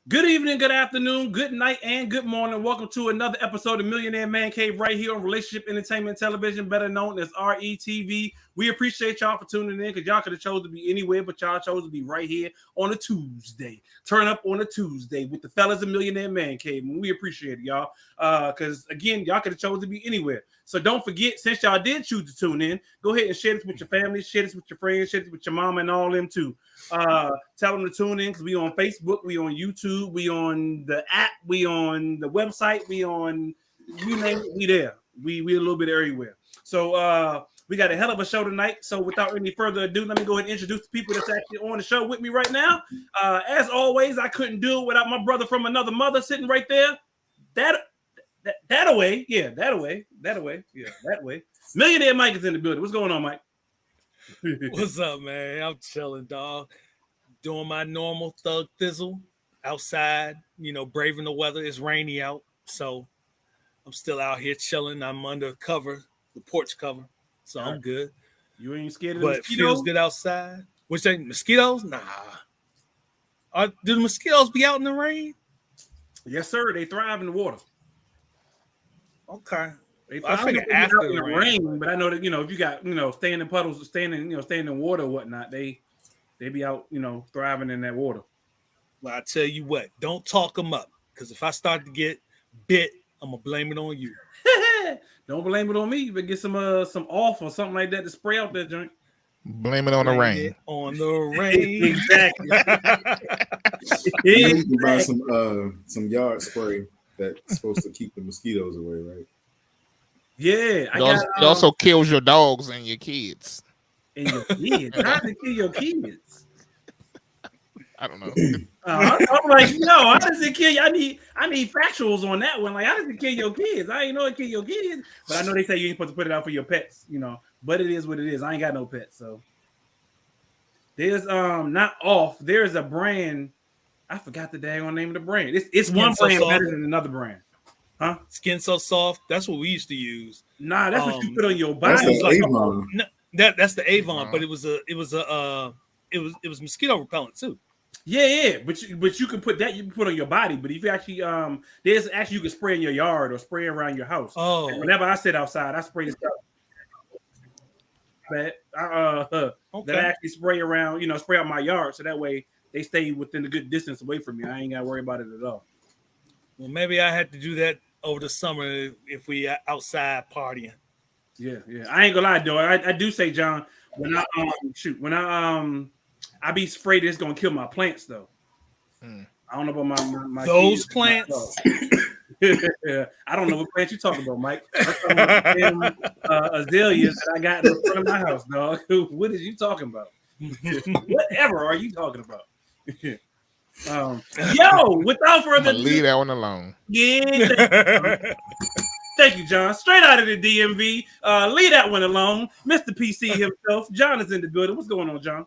Good evening, good afternoon, good night, and good morning. Welcome to another episode of Millionaire Man Cave right here on Relationship Entertainment Television, better known as RETV. We appreciate y'all for tuning in because y'all could have chose to be anywhere, but y'all chose to be right here on a Tuesday. Turn up on a Tuesday with the fellas of Millionaire Man Cave. And we appreciate it, y'all. Because, again, y'all could have chose to be anywhere. So don't forget, since y'all did choose to tune in, go ahead and share this with your family, share this with your friends, share this with your mama and all them too. Tell them to tune in because we on Facebook, we on YouTube, we on the app, we on the website, we on you name it, we there. We a little bit everywhere. So we got a hell of a show tonight. So without any further ado, let me go ahead and introduce the people that's actually on the show with me right now. As always, I couldn't do it without my brother from another mother sitting right there. That away. Millionaire Mike is in the building. What's going on, Mike? What's up, man? I'm chilling, dog. Doing my normal thug thizzle outside, braving the weather. It's rainy out, so I'm still out here chilling. I'm under cover, the porch cover, so I'm good. You ain't scared of the mosquitoes? But feels good outside. Which they mosquitoes? Nah. Do the mosquitoes be out in the rain? Yes, sir. They thrive in the water. Okay. I figure after the rain, but I know that if you got staying in puddles, staying in water or whatnot, they be out thriving in that water. Well, I tell you what, don't talk them up because if I start to get bit, I'm gonna blame it on you. Don't blame it on me, but get some off or something like that to spray out that joint. Blame it on the rain. On the rain, exactly. You can buy some yard spray that's supposed to keep the mosquitoes away, right? Yeah, it also kills your dogs and your kids. And your kids? How does it kill your kids? I don't know. I'm like, how does it kill you? I need factuals on that one. Like, how does it kill your kids? I ain't know it kill your kids, but I know they say you ain't supposed to put it out for your pets. But it is what it is. I ain't got no pets, so there's not off. There's a brand. I forgot the daggone name of the brand. It's one brand better than another brand. Huh? Skin So Soft. That's what we used to use. Nah, that's what you put on your body. That's the Avon. No, that's the Avon, but it was mosquito repellent too. Yeah, but you can put that. You can put on your body, but if you actually you can spray in your yard or spray around your house. Oh, and whenever I sit outside, I spray this stuff. That actually spray around, spray out my yard, so that way they stay within a good distance away from me. I ain't got to worry about it at all. Well, maybe I had to do that over the summer if we outside partying. Yeah. I ain't gonna lie, though. I do say, John, when I be afraid it's gonna kill my plants, though. I don't know about my those plants. I don't know what plants you talking about, Mike. I'm talking about them, azaleas that I got in front of my house, dog. What is you talking about? Whatever are you talking about? Without further ado, leave that one alone. Yeah. Thank you, John. Straight out of the DMV. Leave that one alone. Mr. PC himself. John is in the building. What's going on, John?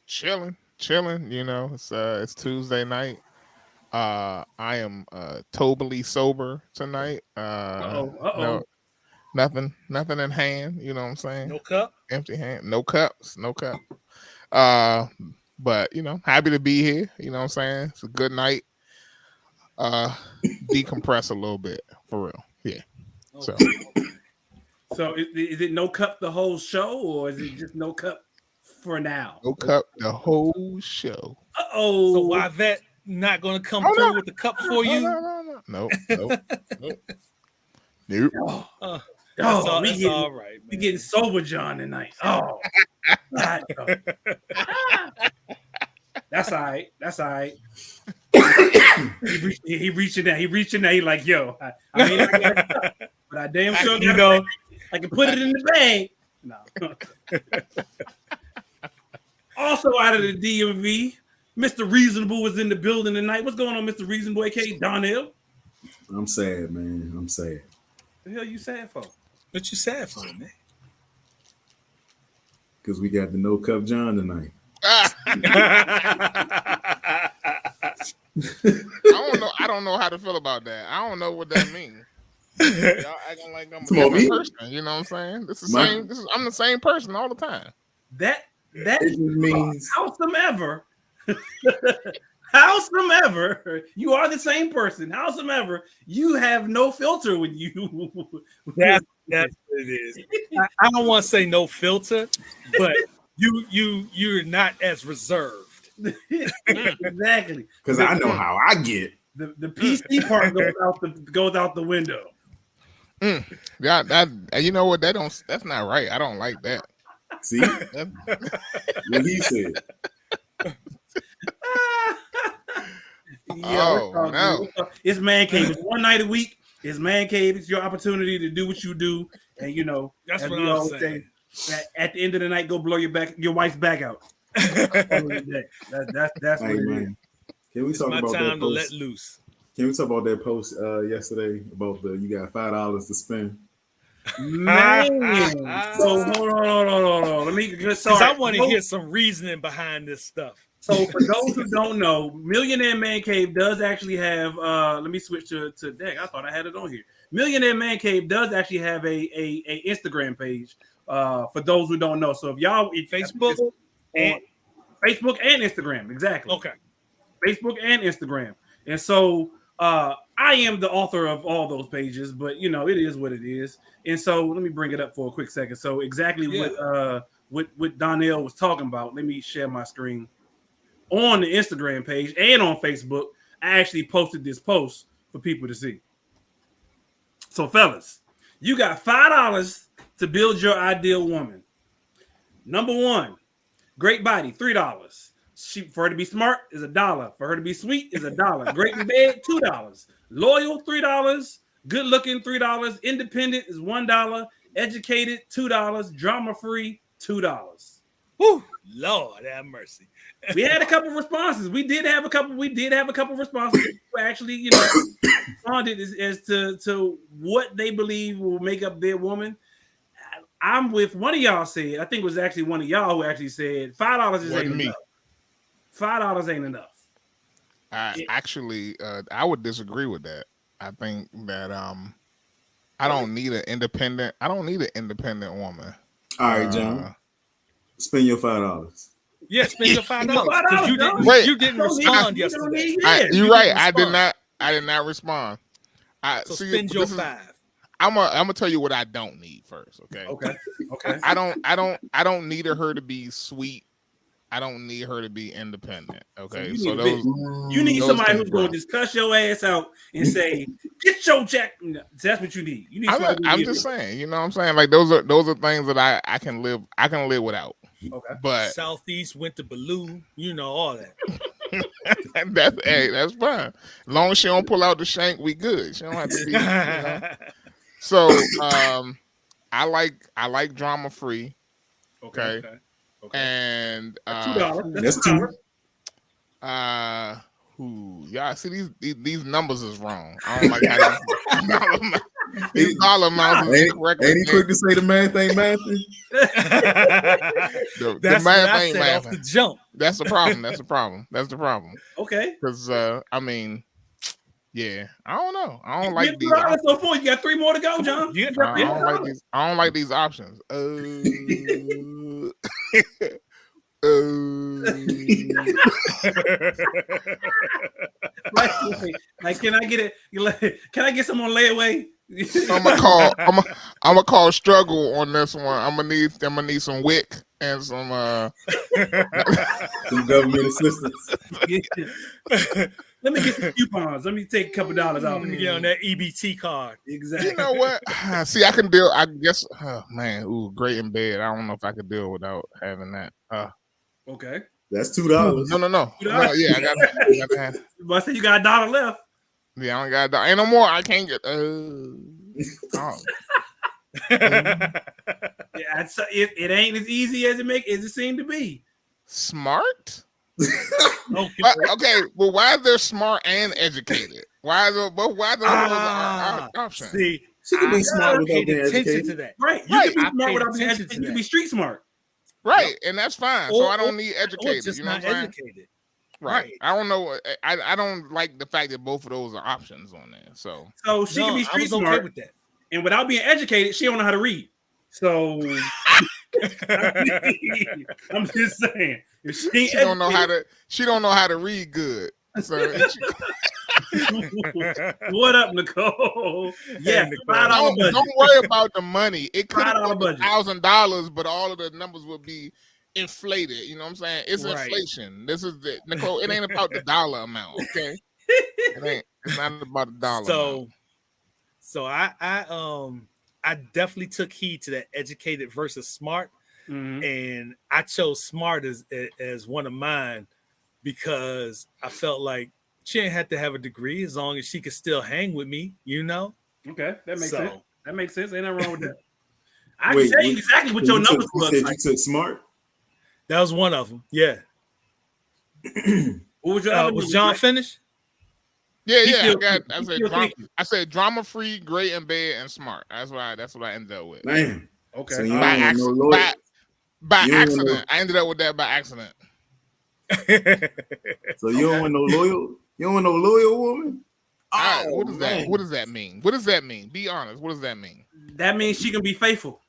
Chilling. It's Tuesday night. I am totally sober tonight. No, nothing in hand. You know what I'm saying? No cup. Empty hand. No cups. No cup. But happy to be here. You know what I'm saying? It's a good night. Decompress a little bit for real. Yeah. So is it no cup the whole show, or is it just no cup for now? No cup the whole show. Uh-oh. So why Vet not gonna come through with the cup for you? No. That's all right. We getting sober, John, tonight. Oh, God. That's all right. He reaching out. He like, yo. I mean, I got a cup, but I damn sure I can put it in the bag. No. Also out of the DMV, Mr. Reasonable was in the building tonight. What's going on, Mr. Reasonable, aka Donnell? I'm sad, man. I'm sad. The hell you sad for? What you sad for, man? Because we got the No Cup John tonight. I don't know how to feel about that. I don't know what that means. Y'all acting like I'm a different person. You know what I'm saying? I'm the same person all the time. That it means howsomever howsoever, you are the same person. Howsoever, you have no filter with you. That's what it is. I don't want to say no filter, but you're not as reserved. Exactly. Because I know how I get. The PC part goes out the window. Yeah, that you know what? That's not right. I don't like that. See what he said. No. It's Man Cave. It's one night a week. It's Man Cave. It's your opportunity to do what you do, and that's what I'm saying. At the end of the night, go blow your wife's back out. That's hey, man. Can we talk my about time that to post? let loose. Can we talk about that post yesterday about you got $5 to spend? Man, so hold on. Let me because I want to hear some reasoning behind this stuff. So for those who don't know, Millionaire Man Cave does actually have. Let me switch to deck. I thought I had it on here. Millionaire Man Cave does actually have a Instagram page. For those who don't know, so if y'all Facebook and Instagram, exactly. Okay, Facebook and Instagram, and so I am the author of all those pages, but it is what it is. And so let me bring it up for a quick second. So exactly what Donnell was talking about. Let me share my screen. On the Instagram page and on Facebook, I actually posted this post for people to see. So, fellas, you got $5 to build your ideal woman. Number one, great body, $3. For her to be smart is $1. For her to be sweet is $1. Great in bed, $2. Loyal, $3. Good looking, $3. Independent is $1. Educated, $2. Drama free, $2. Woo, Lord have mercy. We had a couple of responses. We did have a couple of responses who actually, responded as to what they believe will make up their woman. I'm with one of y'all said, I think it was actually one of y'all who actually said $5 ain't enough. $5 ain't enough. I would disagree with that. I think that I don't need an independent woman. All right, John. Spend your $5. Yeah, spend your $5. You didn't respond yesterday. You're right. I did not respond. So spend your $5. I'm gonna tell you what I don't need first. Okay. I don't need her to be sweet. I don't need her to be independent. Okay. So you need somebody who's going to just cuss your ass out and say, "Get your jack." That's what you need. I'm just saying. You know what I'm saying? Like those are things that I can live without. Okay. But Southeast went to Baloo. All that. That's fine. As long as she don't pull out the shank, we good. She don't have to be. So I like drama free. Okay. And that's $2. Y'all see these numbers is wrong. I don't like how these dollar amounts is correct. Ain't he quick to say the math ain't mathing? The math ain't mathing off the jump. That's the problem. Okay. Because yeah, I don't know. I don't like these. So far, you got 3 more to go, John. I don't like these options. Like, can I get it? Can I get some on layaway? I'm gonna call struggle on this one. I'm gonna need some WIC and some government assistance. Let me get some coupons. Let me take a couple dollars out. Let me get on that EBT card. Exactly. You know what? See, I can deal. I guess. Oh man, great in bed. I don't know if I could deal without having that. Okay. That's $2. No. Yeah, I got to have. But I said you got $1 left. Yeah, I don't got $1. Ain't no more. I can't get. Yeah, it ain't as easy as it seemed to be. Smart. Okay, well, why is there smart and educated? Why are those options? See, she can be smart without being educated. To that. Right, you can be smart without being educated. You can be street smart. Right, and that's fine. So I don't need educated. Just you know not what I'm educated. Right. I don't know. I don't like the fact that both of those are options on there. So she can be street smart okay with that. And without being educated, she don't know how to read. So I'm just saying, if she don't know how to read good. So What up, Nicole? Yeah, don't worry about the money. It could have been budget. $1,000, but all of the numbers would be inflated. You know what I'm saying? It's Right. inflation. This is the Nicole. It ain't about the dollar amount, okay? It's not about the dollar amount. So I definitely took heed to that educated versus smart, and I chose smart as one of mine because I felt like she ain't had to have a degree as long as she could still hang with me, you know? Okay, that makes sense. That makes sense. Ain't nothing wrong with that. I can tell you exactly what your numbers was. You took smart? That was one of them, yeah. What was your other was John finished? Yeah. I said drama free, great in bed, and smart. That's what I ended up with. Man. Okay. So by accident. I ended up with that by accident. So you don't want no loyal? You don't want no loyal woman? Right, what does that? What does that mean? What does that mean? Be honest. What does that mean? That means she can be faithful.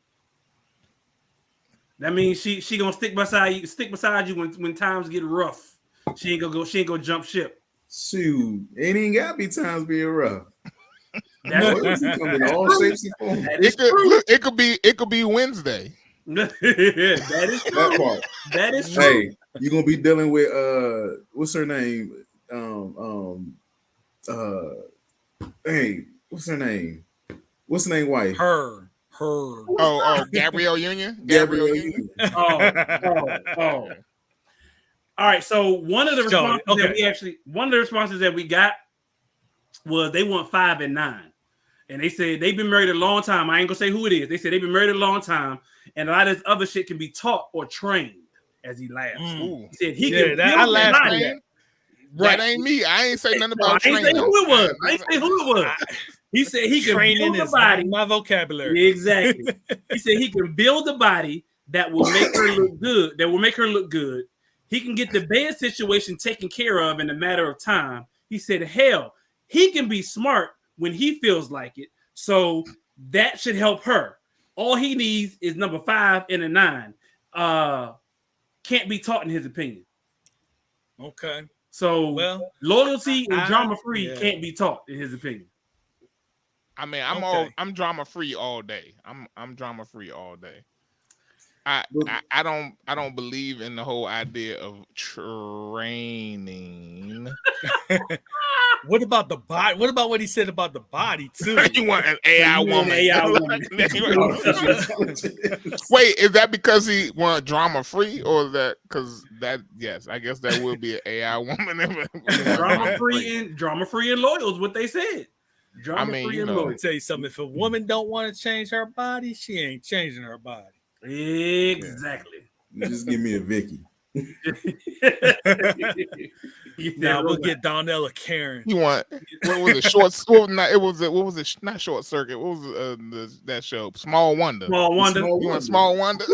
That means she gonna stick beside you when times get rough. She ain't gonna jump ship. Shoot, it ain't gotta be times being rough. All shapes and forms. It could be Wednesday. That is true. That part. That is true. Hey, you're gonna be dealing with what's her name? Hey, what's her name? What's her name? Wife? Her. Oh, Gabrielle Union. Gabrielle Union. Oh. All right. So one of the responses that we got was they want 5 and 9, and they said they've been married a long time. I ain't gonna say who it is. They said they've been married a long time, and a lot of this other shit can be taught or trained. As he laughs, he said he can. I laughed. Right. That ain't me. I ain't say nothing about training. I ain't say who it was. He said he can build the body. My vocabulary. Exactly. He said he can build a body that will make her look good. That will make her look good. He can get the bed situation taken care of in a matter of time. He said, hell, he can be smart when he feels like it. So that should help her. All he needs is number 5 and a 9. Can't be taught in his opinion. Okay. So loyalty and drama free can't be taught in his opinion. I mean, I'm drama free all day. I'm drama free all day. I don't believe in the whole idea of training. What about the body? What about what he said about the body too? You want an AI woman? Wait, is that because he want drama free, or is that because that? Yes, I guess that will be an AI woman. Drama free and loyal is what they said. Drama free and loyal. Let me tell you something. If a woman don't want to change her body, she ain't changing her body. Exactly. You just give me a Vicky. Now we'll get Donnell or Karen. You want what was it? What was it? Not Short Circuit. What was that show? Small Wonder. Small Wonder. You want Small Wonder?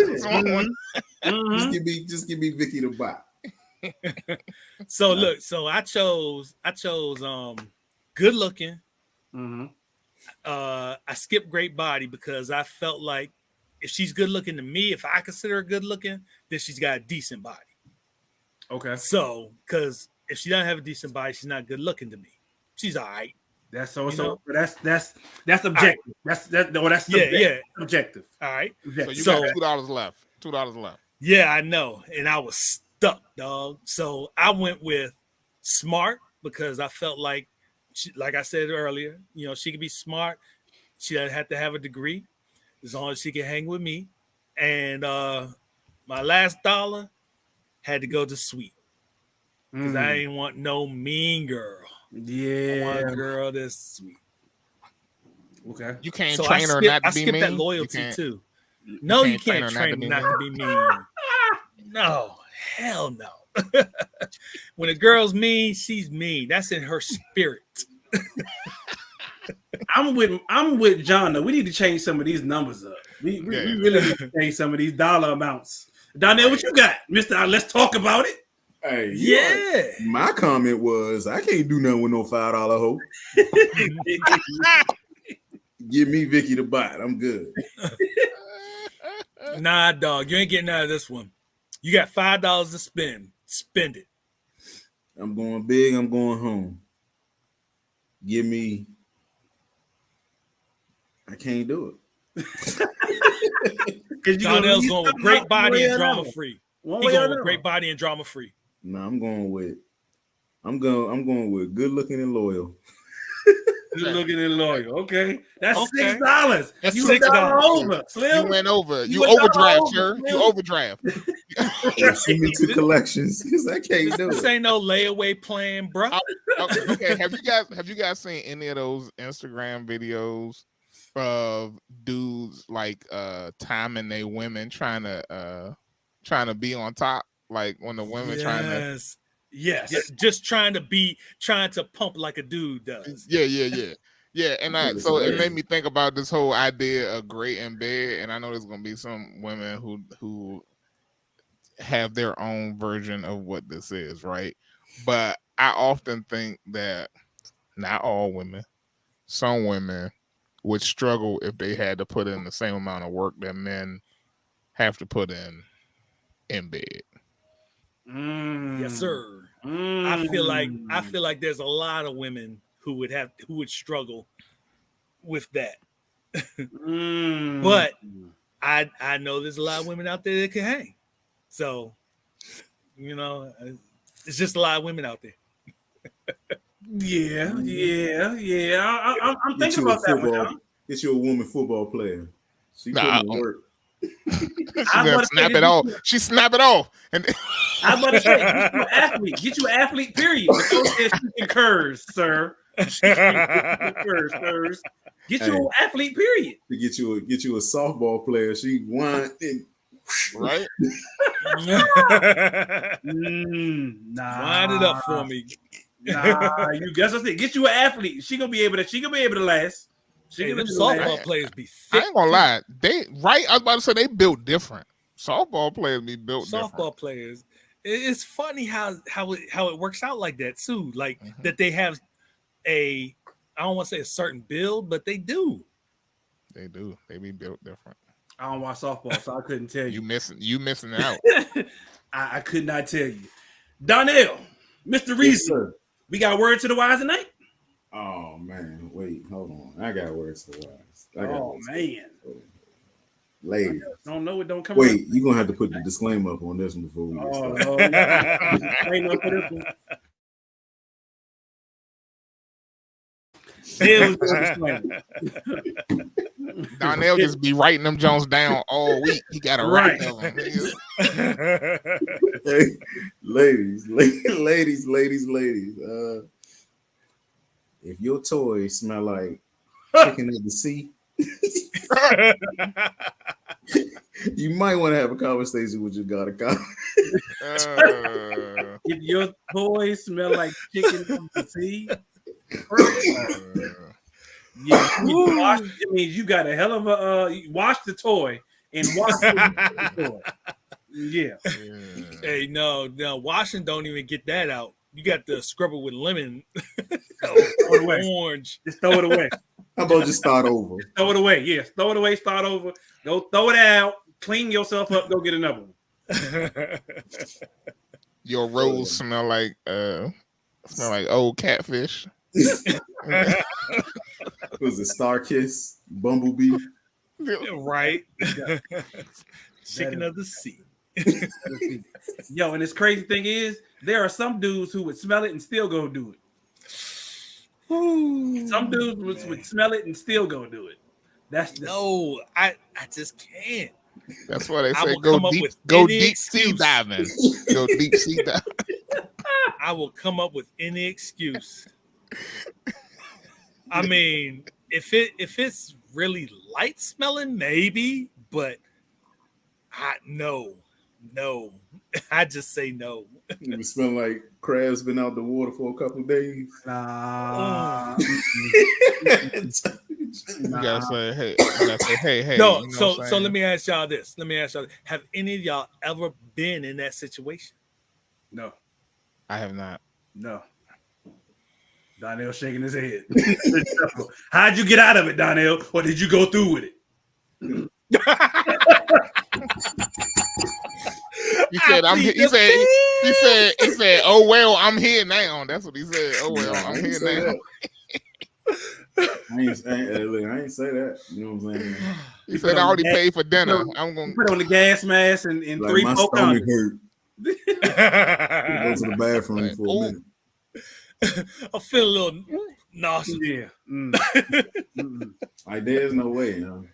Just give me Vicky the bot. So look, I chose good looking. I skipped great body because I felt like if she's good looking to me, if I consider her good looking, then she's got a decent body. Okay. So, because if she doesn't have a decent body, she's not good looking to me. She's all right. That's so. That's objective. Right. That's objective. All right. So you got $2 left. $2 left. Yeah, I know, and I was stuck, dog. So I went with smart because I felt like, like I said earlier, she could be smart. She doesn't have to have a degree, as long as she can hang with me. And my last dollar had to go to sweet. Because I ain't want no mean girl. Yeah. I want a girl that's sweet. Okay. You can't train her not to be mean? I skipped that loyalty too. No, you can't train her not to be mean. No, hell no. When a girl's mean, she's mean. That's in her spirit. I'm with John though. We need to change some of these numbers up. We really need to change some of these dollar amounts. Donnell, what you got, Mr. Let's talk about it. Hey, my comment was I can't do nothing with no $5 hoe. Give me Vicky the bot. I'm good. Nah, dog, you ain't getting out of this one. You got $5 to spend. Spend it. I'm going big. I'm going home. Give me. I can't do it. Donnell's going with great body and drama free. He going with great body and drama free. No, I'm going with good looking and loyal. Good looking and loyal. Okay, that's $6. That's you $6 over. Slim. You went over. You overdraft, sir. Slim. You overdraft. Send me 2 collections because I can't do this it. Ain't no layaway plan, bro. Okay. Have you guys seen any of those Instagram videos of dudes like timing their women trying to be on top, like when the women trying to just trying to pump like a dude does. Yeah, and so it made me think about this whole idea of great in bed, and I know there's gonna be some women who have their own version of what this is, right? But I often think that not all women, some women would struggle if they had to put in the same amount of work that men have to put in bed. Yes, sir. I feel like there's a lot of women who would struggle with that. But I know there's a lot of women out there that can hang. So, it's just a lot of women out there. Yeah. I'm thinking about that one. Get you a woman football player. She putting work. Snap it off. She snap it off. And I'm about to say, get you an athlete. Period. The coach she concurs, sir. She concurs. Get you an athlete. Period. To get you a softball player. She won and right. Wind it up for me. You guess what I said? Get you an athlete. She gonna be able to last. Them softball players be thick. I ain't gonna lie. I was about to say they built different. Softball players be built different. Softball players. It's funny how it works out like that too. Like that they have I don't want to say a certain build, but they do. They do. They be built different. I don't watch softball, so I couldn't tell you. You missing out. I could not tell you. Donnell, Mr. Reason, we got word to the wise tonight. Oh man, wait, hold on. I got words to the wise. Man. Ladies. Don't know it don't come. Wait, you're gonna have to put the disclaimer up on this one before we get started. Ain't no for this one. Donnell just be writing them Jones down all week. He got to write them. Hey, ladies. If your toys smell like chicken at the sea, you might want to have a conversation with your God. If your toys smell like chicken from the sea, it means you got a hell of a wash the toy and wash the toy. Yeah. Hey, no, washing don't even get that out. You got to scrub it with lemon. Throw it away. Orange. Just throw it away. How about just start over? Just throw it away. Yes, throw it away. Start over. Go throw it out. Clean yourself up. Go get another one. Your rolls smell like old catfish. Was it Star Kiss, Bumblebee? Right. Chicken of the sea. Yo, and this crazy thing is, there are some dudes who would smell it and still go do it. Ooh, some dudes would smell it and still go do it. I just can't. That's why they say go deep sea diving. Go deep sea diving. I will come up with any excuse. I mean, if it's really light smelling, maybe, but no. I just say no. It smell like crabs been out the water for a couple of days. Nah. You gotta say, hey. No, you know so let me ask y'all this. Have any of y'all ever been in that situation? No. I have not. No. Donnell shaking his head. How'd you get out of it, Donnell? Or did you go through with it? He said, he said, oh well, I'm here now. That's what he said. Oh well, I'm here now. I ain't say that. You know what I'm saying? He said, I already paid for dinner. I'm gonna put on the gas mask and like 3 my poke stomach condoms. hurt. Go to the bathroom for a minute. I feel a little nauseous. Yeah. Like there's no way, No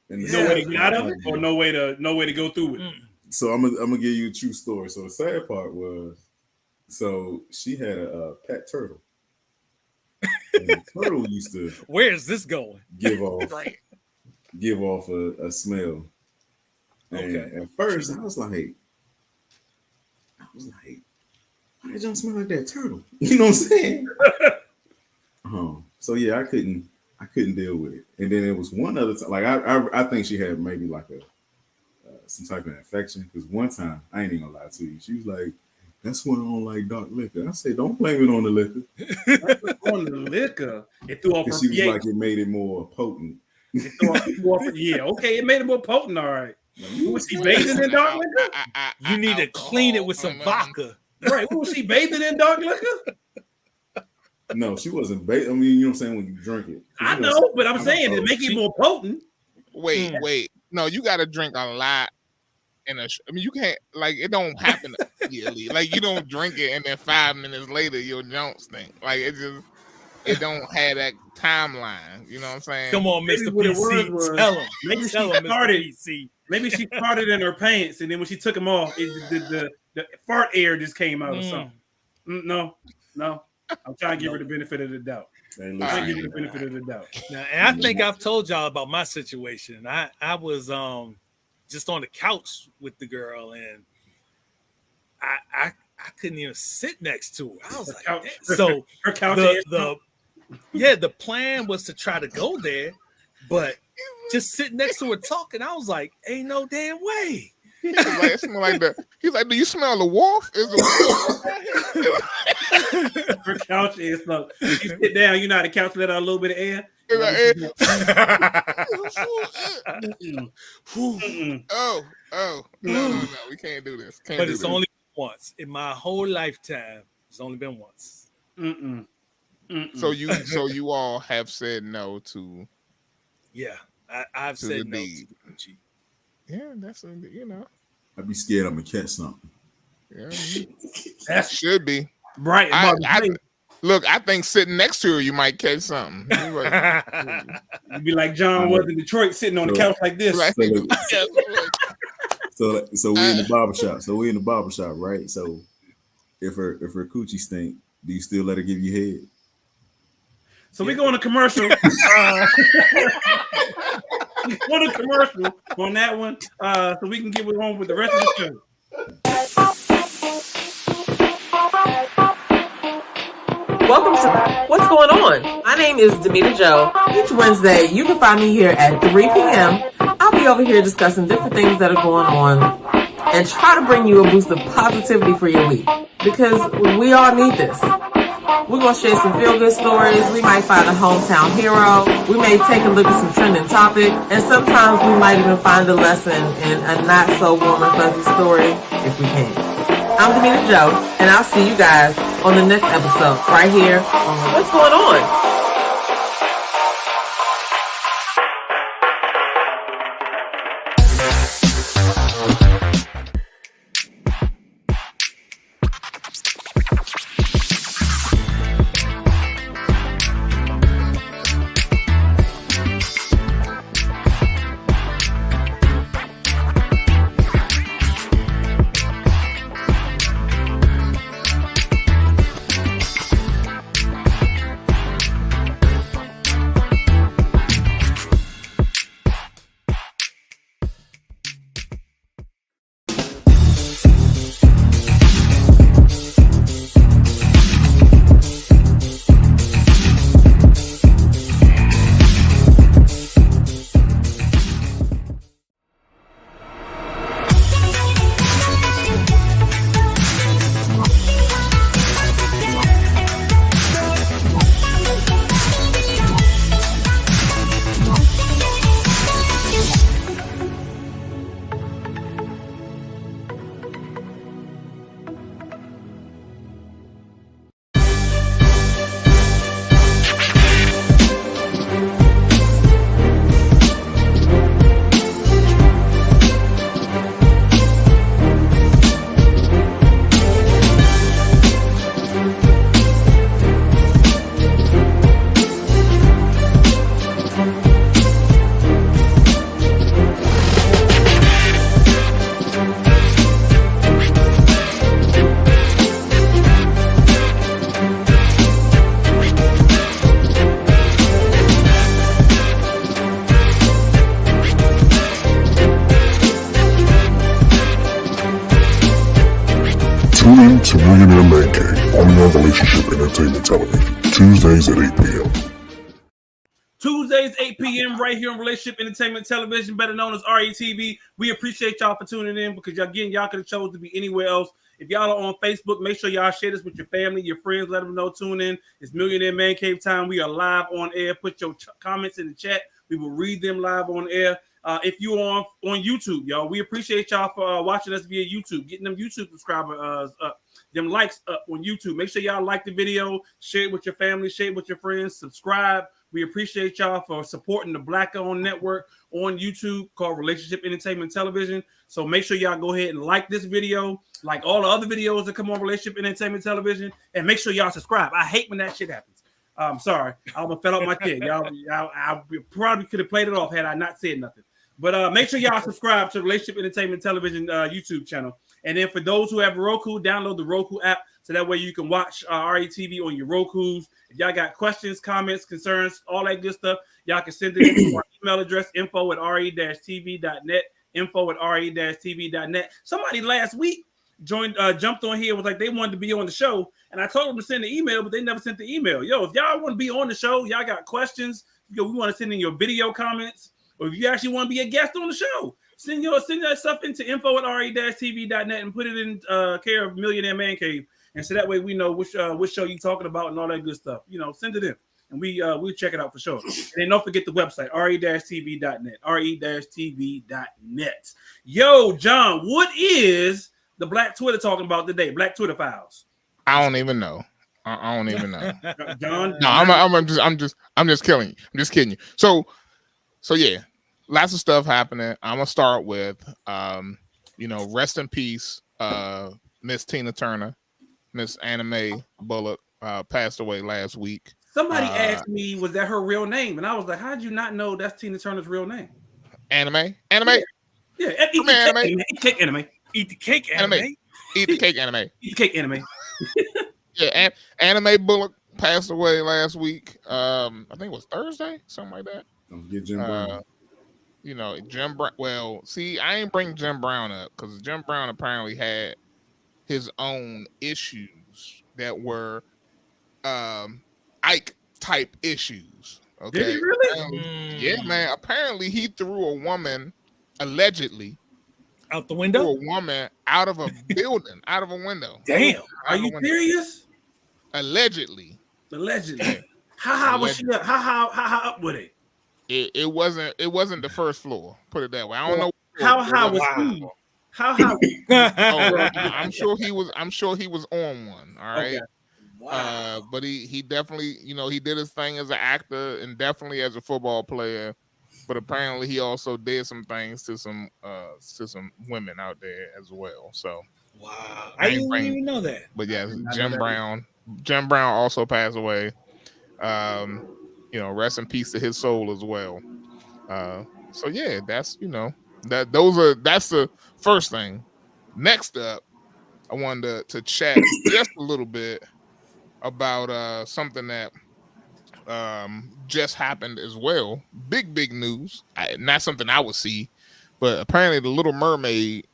way to get out of it, or no way to go through it. So I'm gonna give you a true story. So the sad part was, so she had a pet turtle. And the turtle used to. Where is this going? Give off a smell. And at first I was like, why did y'all smell like that turtle? You know what I'm saying? So yeah, I couldn't deal with it. And then it was one other time, like I think she had maybe like some type of infection, because one time, I ain't even gonna lie to you, she was like, that's when I don't like dark liquor. I said, don't blame it on the liquor. On the liquor, it threw off her she was pH. like, it made it more potent. Okay, it made it more potent. All right. Was she bathing in dark liquor? You need to clean it with some vodka. Right. Was she bathing in dark liquor? No, she wasn't bathing. I mean, you know what I'm saying, when you drink it. I know, but I'm saying to make it more potent. Wait. No, you got to drink a lot. You can't, like, it don't happen immediately. Like, you don't drink it and then 5 minutes later your don't stink. Like, it don't have that timeline. You know what I'm saying? Come on, Mr. PC. Tell him. Maybe she farted in her pants, and then when she took them off, the fart air just came out or something. No. I'm trying to give her the benefit of the doubt. And I think I've told y'all about my situation. I was just on the couch with the girl, and I couldn't even sit next to her. I was like, so her couch. The plan was to try to go there, but just sitting next to her talking, I was like, ain't no damn way. He's like, do you smell the wolf? Her couch is look. You sit down, you know how the couch let out a little bit of air. No, we can't do this. But it's only once in my whole lifetime. It's only been once. So you all have said no to. Yeah, I've said no to Gucci. Yeah, that's I'd be scared I'm gonna catch something. Yeah, that should be right. Look, I think sitting next to her, you might catch something. You'd be like John was in Detroit, sitting on the couch like this. Right. So we're in the barbershop. Right? So if her coochie stink, do you still let her give you head? So we go on a commercial. We go on a commercial on that one, so we can get on with the rest of the show. Welcome to What's Going On? My name is Demetra Joe. Each Wednesday, you can find me here at 3 p.m. I'll be over here discussing different things that are going on and try to bring you a boost of positivity for your week, because we all need this. We're going to share some feel-good stories. We might find a hometown hero. We may take a look at some trending topic. And sometimes we might even find a lesson in a not-so-warm and fuzzy story if we can. I'm Demetra Joe, and I'll see you guys on the next episode right here on What's Going On? only on Relationship Entertainment Television, Tuesdays at 8 p.m. Tuesdays, 8 p.m. right here on Relationship Entertainment Television, better known as RETV. We appreciate y'all for tuning in because y'all could have chose to be anywhere else. If y'all are on Facebook, make sure y'all share this with your family, your friends. Let them know. Tune in. It's Millionaire Man Cave time. We are live on air. Put your comments in the chat. We will read them live on air. If you're on YouTube, y'all, we appreciate y'all for watching us via YouTube, getting them YouTube subscribers up, them likes up on YouTube. Make sure y'all like the video, share it with your family, share it with your friends, subscribe. We appreciate y'all for supporting the Black-owned network on YouTube called Relationship Entertainment Television. So make sure y'all go ahead and like this video, like all the other videos that come on Relationship Entertainment Television, and make sure y'all subscribe. I hate when that shit happens. I'm sorry. I almost fell off my chair. I probably could have played it off had I not said nothing. But make sure y'all subscribe to Relationship Entertainment Television YouTube channel. And then for those who have Roku, download the Roku app so that way you can watch RETV on your Rokus. If y'all got questions, comments, concerns, all that good stuff, y'all can send it to our email address, info@re-tv.net, info@re-tv.net. Somebody last week jumped on here, was like they wanted to be on the show, and I told them to send the email, but they never sent the email. Yo, if y'all want to be on the show, y'all got questions, we want to send in your video comments, or if you actually want to be a guest on the show, send that stuff into info@re-tv.net and put it in care of Millionaire Man Cave. And so that way we know which show you talking about and all that good stuff. Send it in. And we'll check it out for sure. And then don't forget the website, re-tv.net, re-tv.net. Yo, John, what is the Black Twitter talking about today? Black Twitter files. I don't even know. I don't even know. John, no, I'm just killing you. I'm just kidding you. So yeah, lots of stuff happening. I'm gonna start with rest in peace, Miss Tina Turner, Miss Anime Bullock passed away last week. Somebody asked me, was that her real name? And I was like, how did you not know that's Tina Turner's real name? Anime? Yeah. Eat the cake, anime. Eat the cake, anime. Eat the cake, anime. Eat the cake, anime. Yeah, Anime Bullock passed away last week. I think it was Thursday, something like that. Don't get Jim Brown. Jim Brown. Well, see, I ain't bring Jim Brown up because Jim Brown apparently had his own issues that were Ike type issues. Okay. Did he really? Yeah, man. Apparently he threw a woman allegedly out the window. Threw a woman out of a building, out of a window. Damn. Are you serious? Allegedly. How high was she up? How high up with it? It wasn't the first floor. Put it that way. I don't know. How high was he? How high? I'm sure he was on one. All right. Okay. Wow. But he definitely, he did his thing as an actor and definitely as a football player. But apparently he also did some things to some women out there as well. So wow. I didn't even know that. But yeah, Jim Brown also passed away. Rest in peace to his soul as well. So yeah, that's that's the first thing. Next up, I wanted to chat just a little bit about something that just happened as well. Big news. Not something I would see, but apparently the Little Mermaid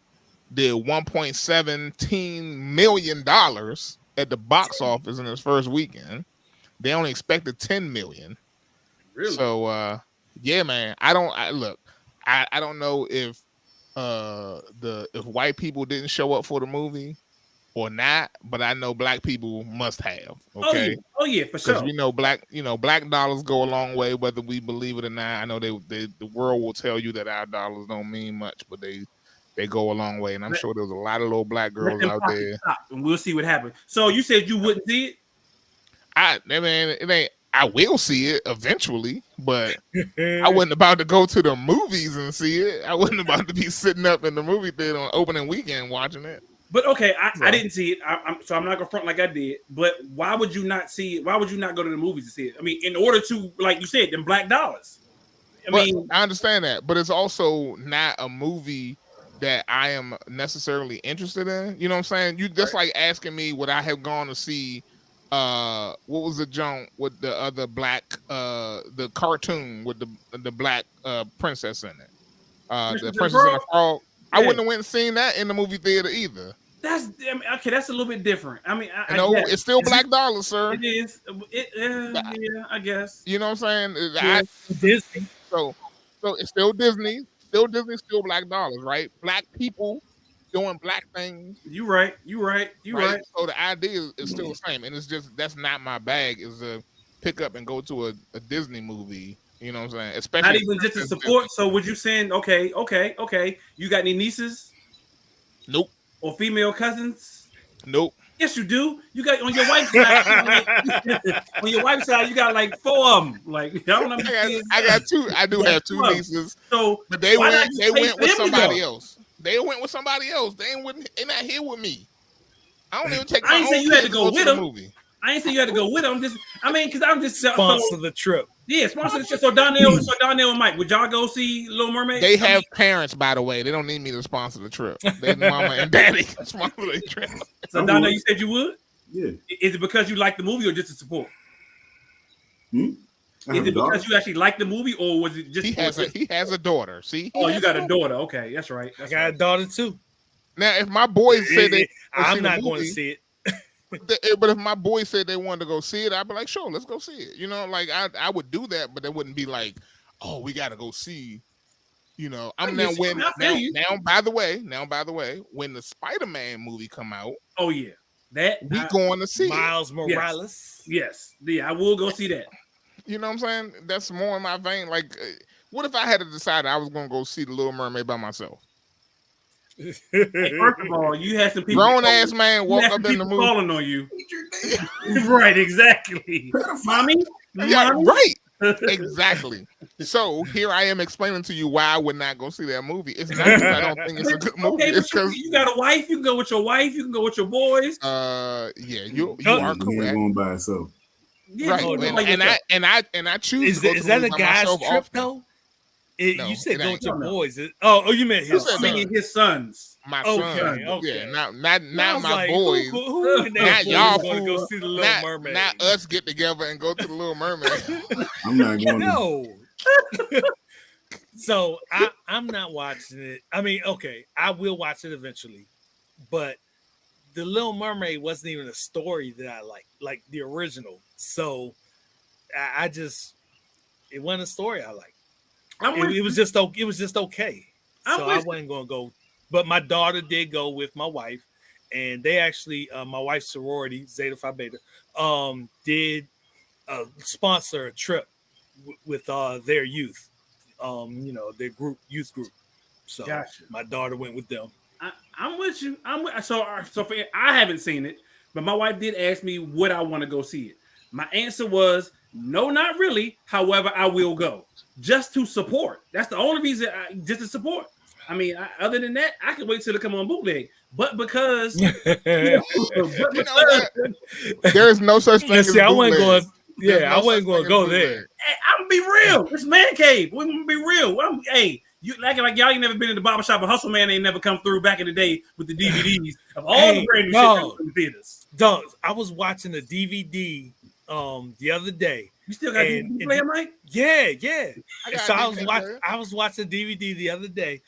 did $1.17 million at the box office in its first weekend. They only expected 10 million. Really? So yeah, man. I don't know if if white people didn't show up for the movie or not, but I know black people must have. Okay. Oh yeah, for sure. Black dollars go a long way, whether we believe it or not. I know the world will tell you that our dollars don't mean much, but they go a long way. And I'm sure there's a lot of little black girls out there. And we'll see what happens. So you said you wouldn't see it? I will see it eventually, but I wasn't about to go to the movies and see it. I wasn't about to be sitting up in the movie theater on opening weekend watching it. But okay, I didn't see it. So I'm not gonna front like I did. But why would you not see it? Why would you not go to the movies to see it? I mean, in order to, like you said, them black dollars. I understand that, but it's also not a movie that I am necessarily interested in. You know what I'm saying? You just like asking me would I have gone to see what was the joint with the other black the cartoon with the black princess in it, the Princess and the Frog. I wouldn't have went and seen that in the movie theater either. Okay. That's a little bit different. I mean, I No, guess. it's still black dollars, sir. It is. Yeah, I guess. You know what I'm saying? Yeah. Disney. So it's still Disney, still black dollars, right? Black people doing black things. You right. Right. So the idea is still the same, and it's just that's not my bag. Is to pick up and go to a Disney movie. You know what I'm saying? Especially not even just to support. Disney. So would you saying okay? You got any nieces? Nope. Or female cousins? Nope. Yes, you do. You got on your wife's side. On your wife's side, you got like 4 of them. Like I don't know. I got 2. I do have 2 nieces. So, but they went with somebody else. They went with somebody else. They're not here with me. I don't even take. I ain't saying you had to go with them. Movie. I ain't saying you had to go with them. Because I'm just sponsor the trip. Yeah, sponsor the trip. So Donnell and Mike, would y'all go see Little Mermaid? They have parents, by the way. They don't need me to sponsor the trip. Their mama and daddy can sponsor the trip. So Donnell, you said you would? Yeah. Is it because you like the movie or just to support? Is it because you actually like the movie, or was it just he has a daughter? See? You got a daughter. Okay, that's right. I got a daughter too. Now, if my boys said I'm not going to see it. But if my boys said they wanted to go see it, I'd be like, sure, let's go see it. You know, like I would do that, but it wouldn't be like, oh, we got to go see. You know, by the way, when the Spider-Man movie come out, oh yeah, we going to see Miles Morales. Yes, yeah, I will go see that. You know what I'm saying? That's more in my vein. Like, what if I had to decide I was going to go see The Little Mermaid by myself? Hey, first of all, you had some people. Grown ass man walk up in the movie calling on you. Right, exactly. Mommy, yeah, right, exactly. So here I am explaining to you why I would not go see that movie. It's not because I don't think it's a good movie. Okay, it's because you got a wife. You can go with your wife. You can go with your boys. Yeah, you are correct. Going by itself. Yeah, right, and I choose. Is that a guy's trip though? You said go with your boys. You meant his sons. My sons. Okay. Yeah, not my boys. Who not y'all going to go see the Little Mermaid? Not us get together and go to the Little Mermaid. I'm not going. No. So I'm not watching it. I mean, okay, I will watch it eventually, but the Little Mermaid wasn't even a story that I like the original. So I just it wasn't a story I liked. It was just okay. So I wasn't going to go. But my daughter did go with my wife, and they actually, my wife's sorority, Zeta Phi Beta, did sponsor a trip with their youth, their youth group. So gotcha. My daughter went with them. I'm with you. I haven't seen it, but my wife did ask me would I want to go see it. My answer was no, not really. However, I will go just to support. That's the only reason, just to support. I mean, other than that, I can wait till it come on bootleg. But because, there is no such thing as I wasn't going. Yeah, I wasn't going to go there. Hey, I'm gonna be real. It's Man Cave. We're gonna be real. You acting like y'all ain't never been in the barbershop, and Hustle Man ain't never come through back in the day with the DVDs of all the brand new shit that was in the theaters. Dog, I was watching the DVD the other day. You still got a DVD player, Mike? Yeah. So I was watching DVD the other day,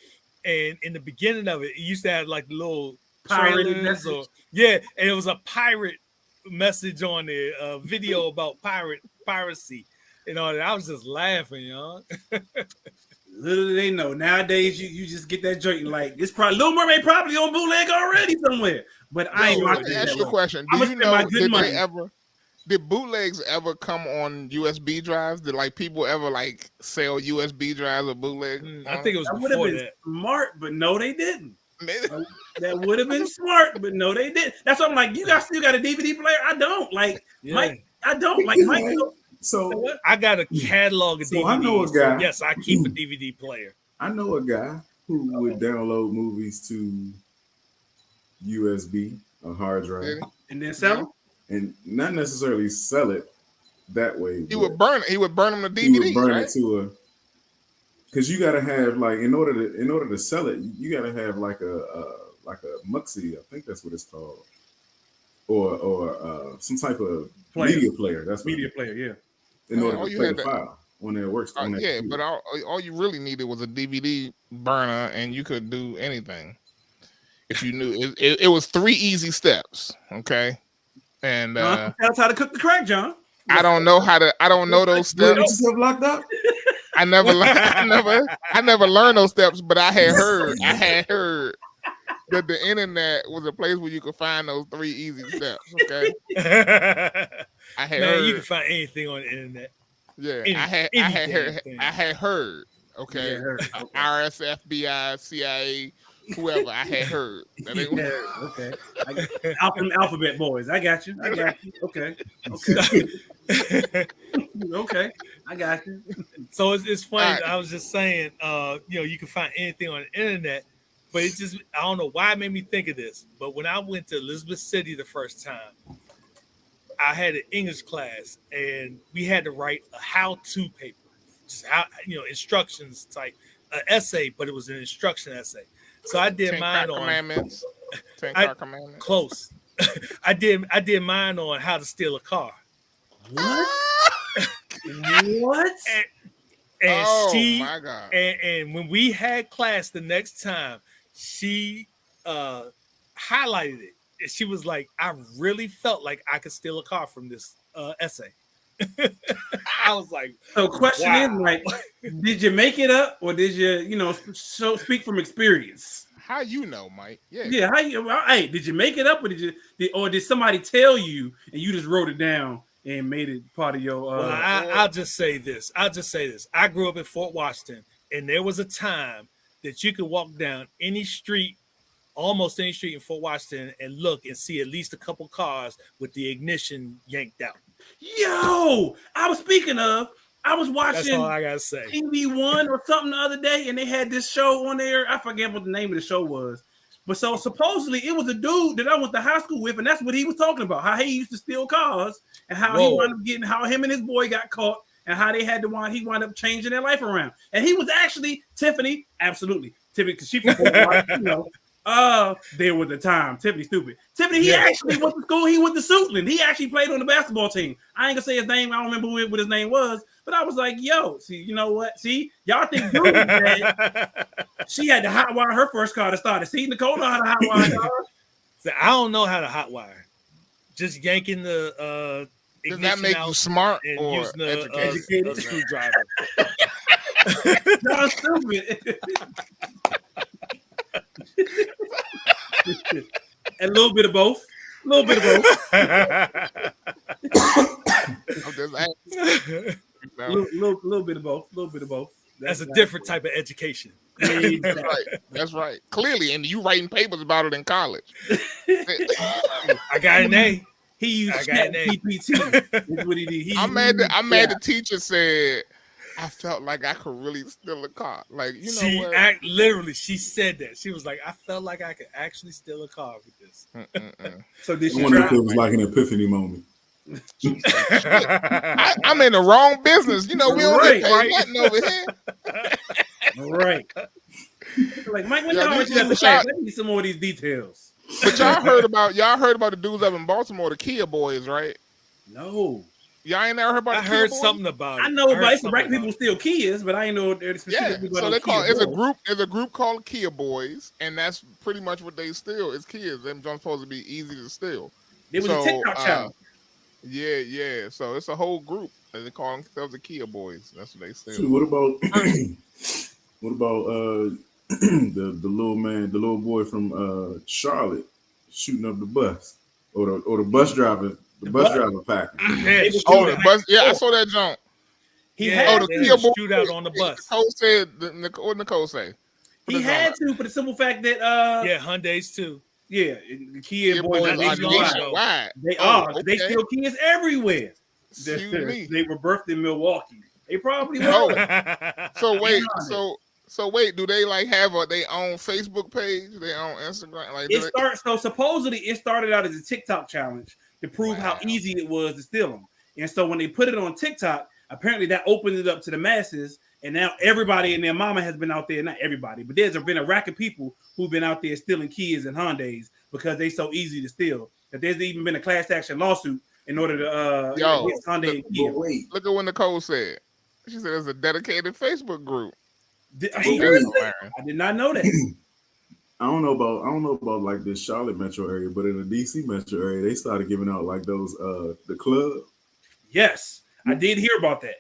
and in the beginning of it used to have like little trailers and it was a pirate message on there, a video about piracy and all that. I was just laughing, y'all. Little do they know nowadays you just get that joint like it's probably Little Mermaid probably on bootleg already somewhere. But I ain't watching it. Ask you a question. Do you know did bootlegs ever come on USB drives? Did like people ever like sell USB drives or bootlegs? I think it was would have been smart, but no, they didn't. That would have been smart, but no, they didn't. That's what I'm like. You guys still got a DVD player? I don't. Like Mike, I don't. Like Mike. So I got a catalog of DVDs. I know a guy. So yes, I keep a DVD player. I know a guy who would download movies to USB, a hard drive, and then sell them. And not necessarily sell it that way. He would burn it. He would burn them to DVD. He would burn it to because you gotta have like in order to sell it, you gotta have like a Muxi, I think that's what it's called, or some type of media player. That's media player, yeah. In order to play the file on their works. But all you really needed was a DVD burner, and you could do anything. If you knew, it was 3 easy steps. Okay, and that's how to cook the crack, John. I don't know those steps. Yourself locked up? I never learned those steps, but I had heard that the internet was a place where you could find those 3 easy steps. Okay, I had heard. You can find anything on the internet. Yeah, I had heard. Okay, RS, FBI, CIA, whoever. I had heard. Okay. Alphabet boys. I got you. Okay. Okay. I got you. So it's funny. Right. I was just saying, you can find anything on the internet, but it just, I don't know why it made me think of this. But when I went to Elizabeth City the first time, I had an English class and we had to write a how-to paper, just how, instructions type, an essay, but it was an instruction essay. So I did mine on commandments. 10 car commandments. Close. I did mine on how to steal a car. What? What? And my God. And when we had class the next time, she highlighted it. And she was like, I really felt like I could steal a car from this essay. I was like, so question is, like, did you make it up or did you, speak from experience? How you know, Mike? Yeah. Hey, did you make it up or did somebody tell you and you just wrote it down and made it part of your? Well, I'll just say this. I grew up in Fort Washington, and there was a time that you could walk down any street, almost any street in Fort Washington, and look and see at least a couple cars with the ignition yanked out. Yo, I was watching. That's all I gotta say. TV1 or something the other day, and they had this show on there. I forget what the name of the show was, but so supposedly it was a dude that I went to high school with, and that's what he was talking about. How he used to steal cars, and how he wound up getting, how him and his boy got caught, and how they had to he wound up changing their life around. And he was actually Tiffany, absolutely Tiffany, because she from there was a time. Tiffany stupid. Tiffany, he actually went to school. He went to Suitland. He actually played on the basketball team. I ain't gonna say his name. I don't remember what his name was, but I was like, yo, see, you know what? See, y'all think dude that she had to hotwire her first car to start it. See, Nicole know how to hotwire cars. So I don't know how to hotwire. Just yanking the does that make you smart and or using a screwdriver? No, stupid. A little bit of both. I'm just little bit of both. That's a different type of education. That's right. Clearly, and you writing papers about it in college. I got an A. He used GPT. That's what he did. I'm mad the teacher said, I felt like I could really steal a car. Like, literally, she said that. She was like, I felt like I could actually steal a car with this. So did she I wonder if it was like an epiphany moment. I'm in the wrong business. We don't get paid nothing over here. Right. Like, Mike, when y'all you have to say, let me see some more of these details. But y'all heard about the dudes up in Baltimore, the Kia boys, right? No. Y'all ain't never heard about I heard something about it. I know about some black people steal Kias, but I ain't know they're specifically so they call it's a group called Kia Boys, and that's pretty much what they steal is Kias. Them jumps supposed to be easy to steal. It was a TikTok challenge. Yeah. So it's a whole group and they call themselves the Kia Boys. That's what they steal. So what about the little boy from Charlotte shooting up the bus or the bus driver? The bus driver packed. The bus. Yeah, I saw that jump. The Kia boy shootout on the bus. Nicole say? He had to for the simple fact that Hyundai's too. Yeah, the Kia boys are nationwide. They are. Okay. They steal Kias everywhere. They were birthed in Milwaukee. They probably were. So wait, do they like have their own Facebook page, their own Instagram? Like so supposedly it started out as a TikTok challenge to prove how easy it was to steal them. And so when they put it on TikTok, apparently that opened it up to the masses. And now everybody and their mama has been out there, not everybody, but there's been a rack of people who've been out there stealing Kias and Hyundais because they so easy to steal. That there's even been a class action lawsuit in order to against Hyundai and Kia. Look at what Nicole said. She said it's a dedicated Facebook group. I did not know that. I don't know about like the Charlotte metro area, but in the DC metro area, they started giving out like those the club. Yes, I did hear about that.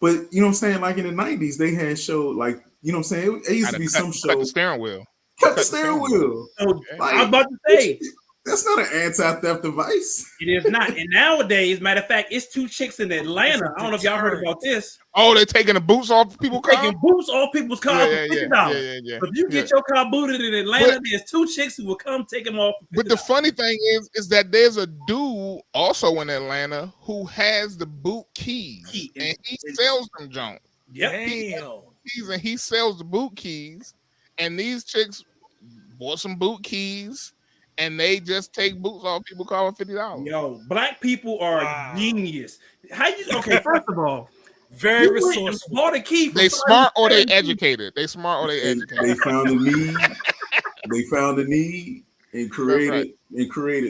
But you know what I'm saying? Like in the 90s, they had show like, you know what I'm saying? It used to be some show. Cut the steering wheel. Cut the steering wheel. So, like, I was about to say. That's not an anti-theft device. It is not. And nowadays, matter of fact, it's two chicks in Atlanta. I don't know if y'all heard about this. Oh, they're taking the boots off people's cars? Taking boots off people's cars for $50. Yeah. But if you get your car booted in Atlanta, there's two chicks who will come take them off. But the funny thing is that there's a dude also in Atlanta who has the boot keys. And he sells them, John. Yep. And he sells the boot keys. And these chicks bought some boot keys. And they just take boots off people call for $50. Yo, black people are genius. How you? Okay, first of all, very resourceful. Bought a key. They smart or they educated. They smart or they educated. They found a need. They found a need and created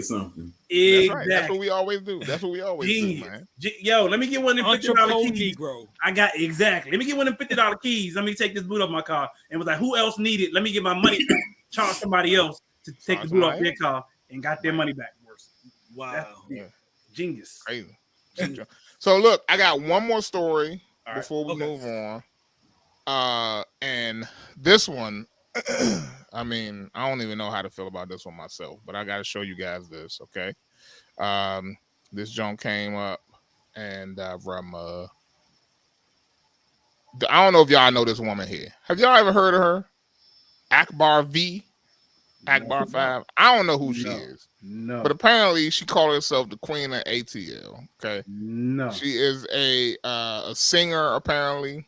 something. Exactly. That's right. That's what we always do. That's what we always do, man. Yo, let me get one of them $50 keys. Negro. I got exactly. Let me get one of them $50 keys. Let me take this boot off my car. And was like, who else need it? Let me get my money back. Charge somebody else to take the boot off their car and got their money back. Wow. Genius. Crazy. So look, I got one more story before we move on. And this one, I mean, I don't even know how to feel about this one myself, but I got to show you guys this, okay? This joint came up and from I don't know if y'all know this woman here. Have y'all ever heard of her? Akbar 5. I don't know who she is. No. But apparently she called herself the queen of ATL. Okay. No. She is a singer, apparently.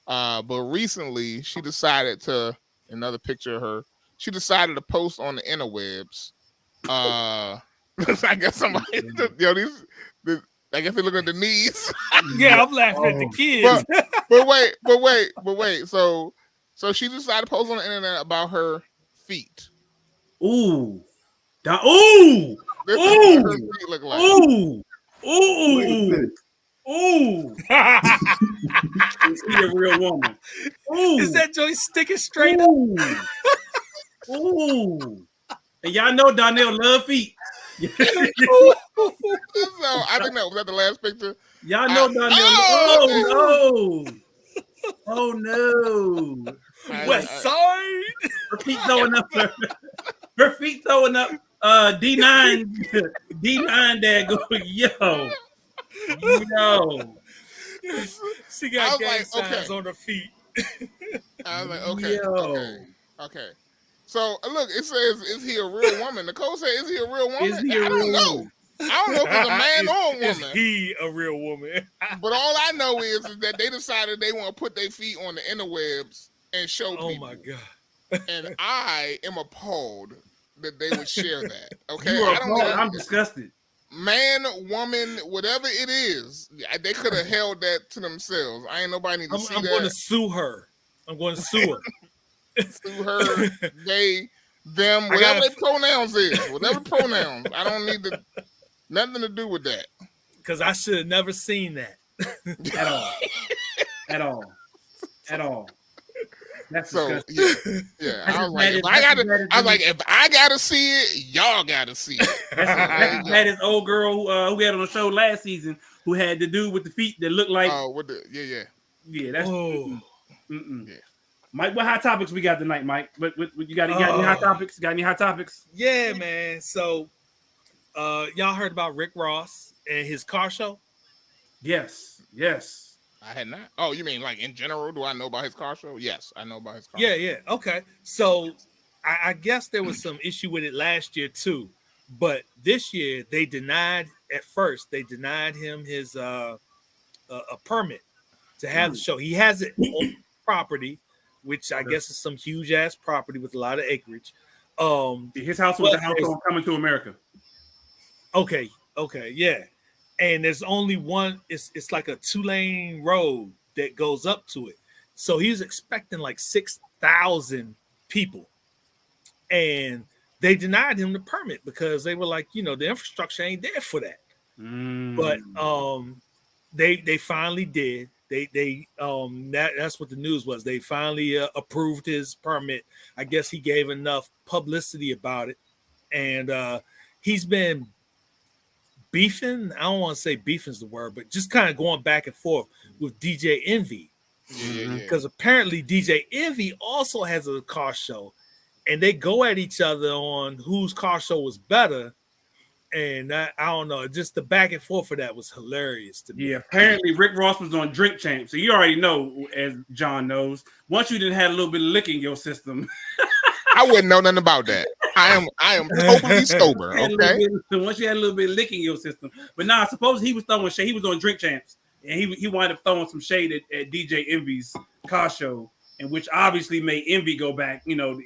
But recently she decided to, another picture of her, she decided to post on the interwebs. I guess somebody, I guess they look at the knees. Yeah, I'm laughing at the kids. But wait. So she decided to post on the internet about her feet. Ooh. This is what her feet look like. Ooh. Is he a real woman? Ooh. Is that joint sticking straight up? Ooh. And y'all know Donnell love feet. So I think that was that the last picture. Y'all know Donnell. Oh no. West Side. Her feet throwing up. Her feet throwing up. D9 there going, yo. She got gang signs on her feet. I was like, okay. So look, it says, "Is he a real woman?" Nicole said, "Is he a real woman?" Is he a real woman? I don't know if it's a man or a woman. Is he a real woman? But all I know is that they decided they want to put their feet on the interwebs and show people. Oh my God. And I am appalled that they would share that. Okay. I'm disgusted. Man, woman, whatever it is, they could have held that to themselves. I ain't nobody need to see that. I'm going to sue her. Sue her, they, them, whatever their pronouns is. Whatever pronouns. I don't need nothing to do with that. Because I should have never seen that. At all. That's so disgusting. yeah. I was like, if I gotta see it, y'all gotta see it. That's this old girl who we had on the show last season who had the dude with the feet that looked like. Yeah. That's. Yeah. Mike, what hot topics we got tonight, Mike? What you got? You got any hot topics? Got any hot topics? Yeah, man. So, y'all heard about Rick Ross and his car show? Yes. I had not. Oh, you mean like in general? Do I know about his car show? Yes, I know about his car. Yeah. Okay. So I guess there was some issue with it last year too, but this year they denied. At first, they denied him his a permit to have the show. He has it on property, which I guess is some huge ass property with a lot of acreage. His house was the house on Coming to America. Okay, yeah. And there's only one, it's like a 2-lane road that goes up to it. So he was expecting like 6,000 people. And they denied him the permit because they were like, the infrastructure ain't there for that. But they finally did. That's what the news was. They finally approved his permit. I guess he gave enough publicity about it, and he's been beefing. I don't want to say beefing is the word, but just kind of going back and forth with DJ Envy. Because apparently DJ Envy also has a car show, and they go at each other on whose car show was better. And I don't know, just the back and forth for that was hilarious to me. Yeah, apparently Rick Ross was on Drink Champ, so you already know, as John knows, once you didn't have a little bit of liquor in your system. I wouldn't know nothing about that. I am totally sober. Okay. Once you had a little bit of liquor in your system, but nah, suppose he was throwing shade. He was on Drink Champs, and he wound up throwing some shade at DJ Envy's car show, and which obviously made Envy go back. You know,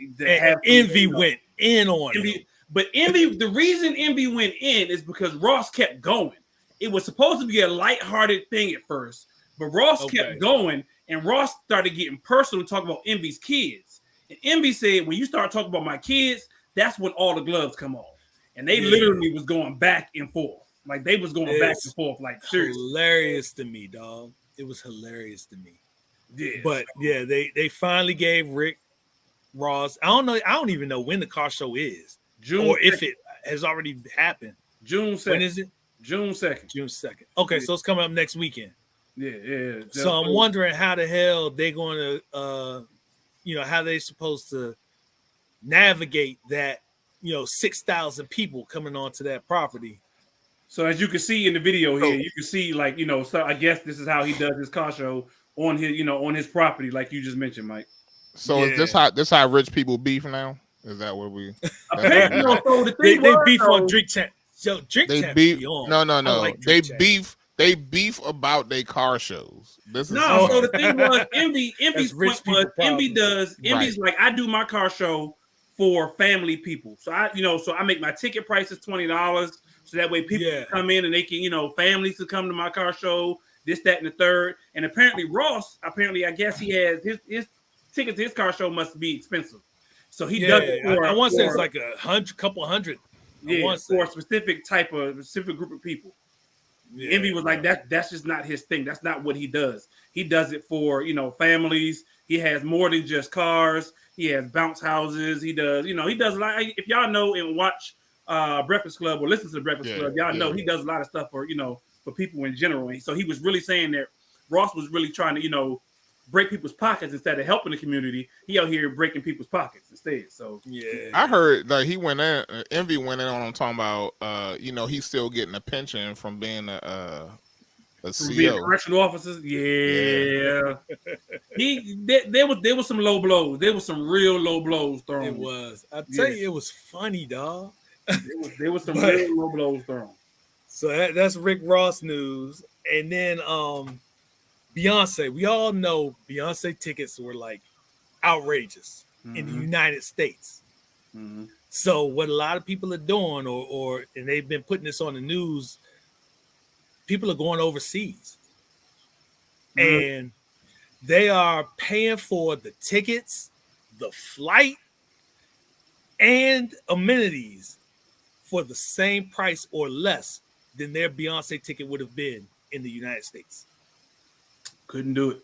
Envy went in on him. But Envy, the reason Envy went in is because Ross kept going. It was supposed to be a lighthearted thing at first, but Ross kept going, and Ross started getting personal and talking about Envy's kids. And Envy said, when you start talking about my kids, that's when all the gloves come off. And they literally was going back and forth. Like they was going back and forth. Like seriously. Hilarious to me, dog. It was hilarious to me. Yeah. But yeah, they finally gave Rick Ross. I don't even know when the car show is. June, or if it has already happened. June 2nd. When is it? June 2nd. June 2nd. Okay, so it's coming up next weekend. Yeah. So I'm wondering how the hell they're going to, how they supposed to navigate that, 6,000 people coming onto that property. So as you can see in the video here, you can see so I guess this is how he does his car show on his property, like you just mentioned, Mike. So is this how rich people beef now? Is that what we? Apparently, so the thing they beef on Drink Champ. So Drink Champ. No. Like They beef about their car shows. So the thing was, Envy's point was Envy's like, I do my car show for family people. So I make my ticket prices $20, so that way people can come in and they can, families to come to my car show, this, that, and the third. And apparently Ross, I guess he has his ticket to his car show must be expensive. So he does it for, I want to say it's like couple hundred. For a specific group of people. Yeah, Envy was like that's just not his thing. That's not what he does. He does it for families. He has more than just cars. He has bounce houses. He does, he does a lot. If y'all know and watch Breakfast Club or listen to the Breakfast Club, y'all know he does a lot of stuff for for people in general. And so he was really saying that Ross was really trying to break people's pockets instead of helping the community. He out here breaking people's pockets instead. So I heard like he went in. Envy went in on him talking about he's still getting a pension from being a CEO. Correctional officers. Yeah. There was some low blows. There was some real low blows thrown. It was. I tell you, it was funny, dog. There was some real low blows thrown. So that's Rick Ross news, and then Beyonce. We all know Beyonce tickets were like outrageous in the United States. Mm-hmm. So what a lot of people are doing, and they've been putting this on the news, people are going overseas. Mm-hmm. And they are paying for the tickets, the flight, and amenities for the same price or less than their Beyonce ticket would have been in the United States. Couldn't do it.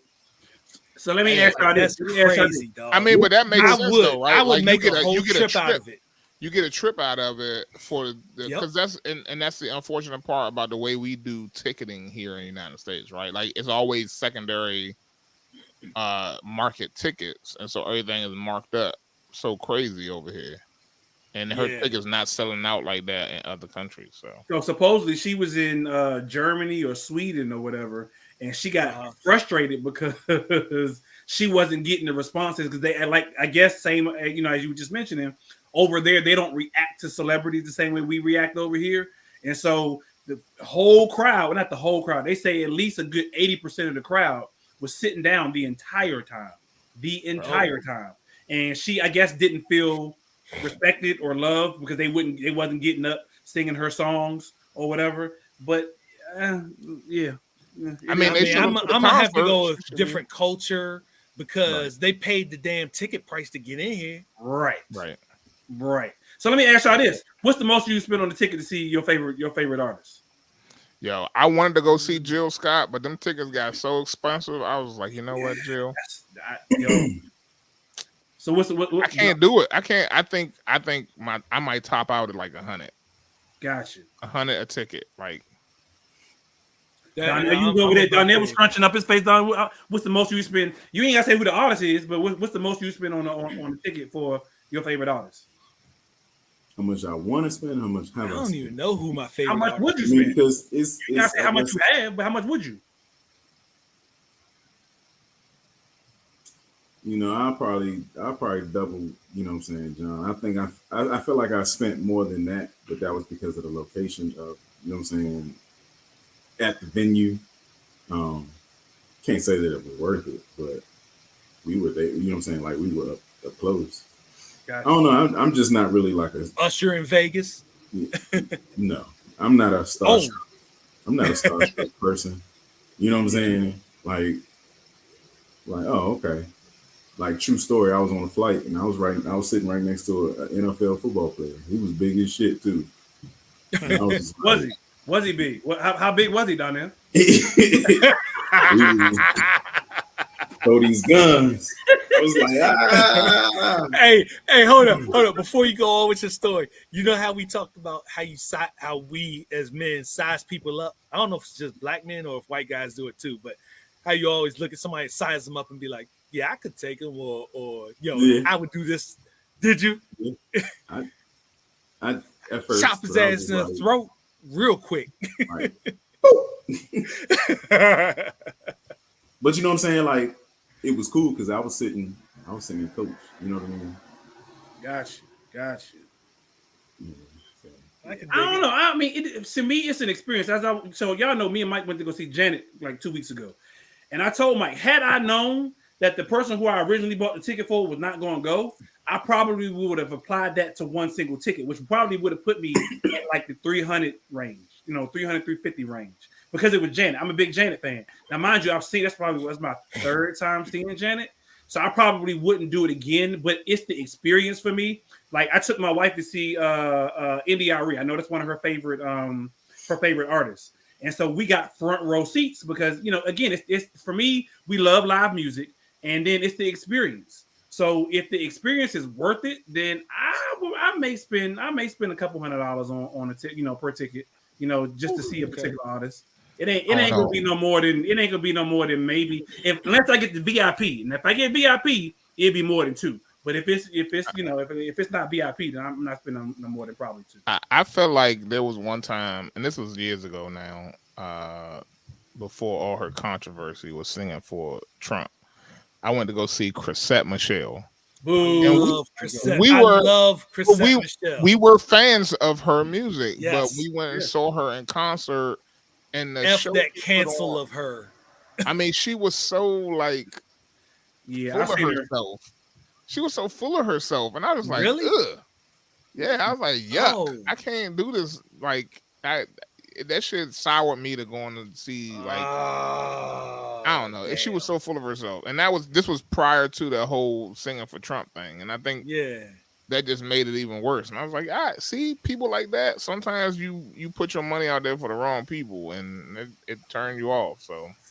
So let me ask y'all this. That's crazy, dog. I mean, but that makes sense, though, right? I would make a whole trip out of it. You get a trip out of it because that's the unfortunate part about the way we do ticketing here in the United States, right? Like it's always secondary market tickets, and so everything is marked up so crazy over here. And her ticket's not selling out like that in other countries. So supposedly she was in Germany or Sweden or whatever, and she got frustrated because she wasn't getting the responses because they I guess same as you were just mentioning, over there they don't react to celebrities the same way we react over here, and so the whole crowd, well, not the whole crowd, they say at least a good 80% of the crowd was sitting down the entire time, and she I guess didn't feel respected or loved because they wasn't getting up singing her songs or whatever. But I mean, I'm gonna have to go with different culture because they paid the damn ticket price to get in here. Right. So let me ask y'all this: what's the most you spent on the ticket to see your favorite artist? Yo, I wanted to go see Jill Scott, but them tickets got so expensive. I was like, you know what, Jill? So what I can't do it. I can't. I think I might top out at like 100. Gotcha. 100 a ticket. Like Donnell, you was over there. Donnell was crunching up his face. Donnell, what's the most you spend? You ain't gotta say who the artist is, but what's the most you spend on the ticket for your favorite artist? How much I want to spend? How much? I don't even know who my favorite. How much artist would you spend? Because you gotta say how much you have, but how much would you? You know, I'll probably double. You know what I'm saying, John? I think I feel like I spent more than that, but that was because of the location of, you know what I'm saying, at the venue. Can't say that it was worth it, but we were there. You know what I'm saying? Like we were up close. Gotcha. I don't know. I'm just not really like a Usher in Vegas. No, I'm not a starstruck. I'm not a starstruck person. You know what I'm saying? Like, oh, okay. Like, true story. I was on a flight and I was sitting right next to an NFL football player. He was big as shit too. Was he big? How big was he down there? Throw these guns. I was like, Hey, hold up. Before you go on with your story, you know how we talked about how we as men size people up? I don't know if it's just black men or if white guys do it too, but how you always look at somebody, size them up and be like, yeah, I could take him, or I would do this. Did you? I at first chop his ass in the throat real quick. Right. But you know what I'm saying? Like, it was cool because I was sitting coach. You know what I mean? Gotcha. Yeah, so. I don't know. I mean, to me, it's an experience. So y'all know me and Mike went to go see Janet like 2 weeks ago. And I told Mike, had I known that the person who I originally bought the ticket for was not going to go, I probably would have applied that to one single ticket, which probably would have put me at like the 300 range, 300, 350 range, because it was Janet. I'm a big Janet fan. Now, mind you, that's my third time seeing Janet. So I probably wouldn't do it again, but it's the experience for me. Like, I took my wife to see India Arie. I know that's one of her favorite artists. And so we got front row seats because, again, it's for me, we love live music, and then it's the experience. So if the experience is worth it, then I may spend a couple $100 on a ticket, per ticket, just to see a particular artist. It ain't gonna be no more than maybe unless I get the VIP. And if I get VIP, it'd be more than two. But if it's not VIP, then I'm not spending no more than probably two. I felt like there was one time, and this was years ago now, before all her controversy was singing for Trump. I went to go see Chrisette Michele. Love Chrisette. I love Chrisette Michele. We were fans of her music, yes. But we went and saw her in concert. And the show that cancel of her. I mean, she was so like full of herself. She was so full of herself, and I was like, really? Ugh. Yeah, I was like, yuck, I can't do this. Like, that shit soured me to going to see, like, I don't know. Damn. She was so full of herself, and this was prior to the whole singing for Trump thing, and I think that just made it even worse. And I was like, see, people like that. Sometimes you put your money out there for the wrong people, and it turned you off.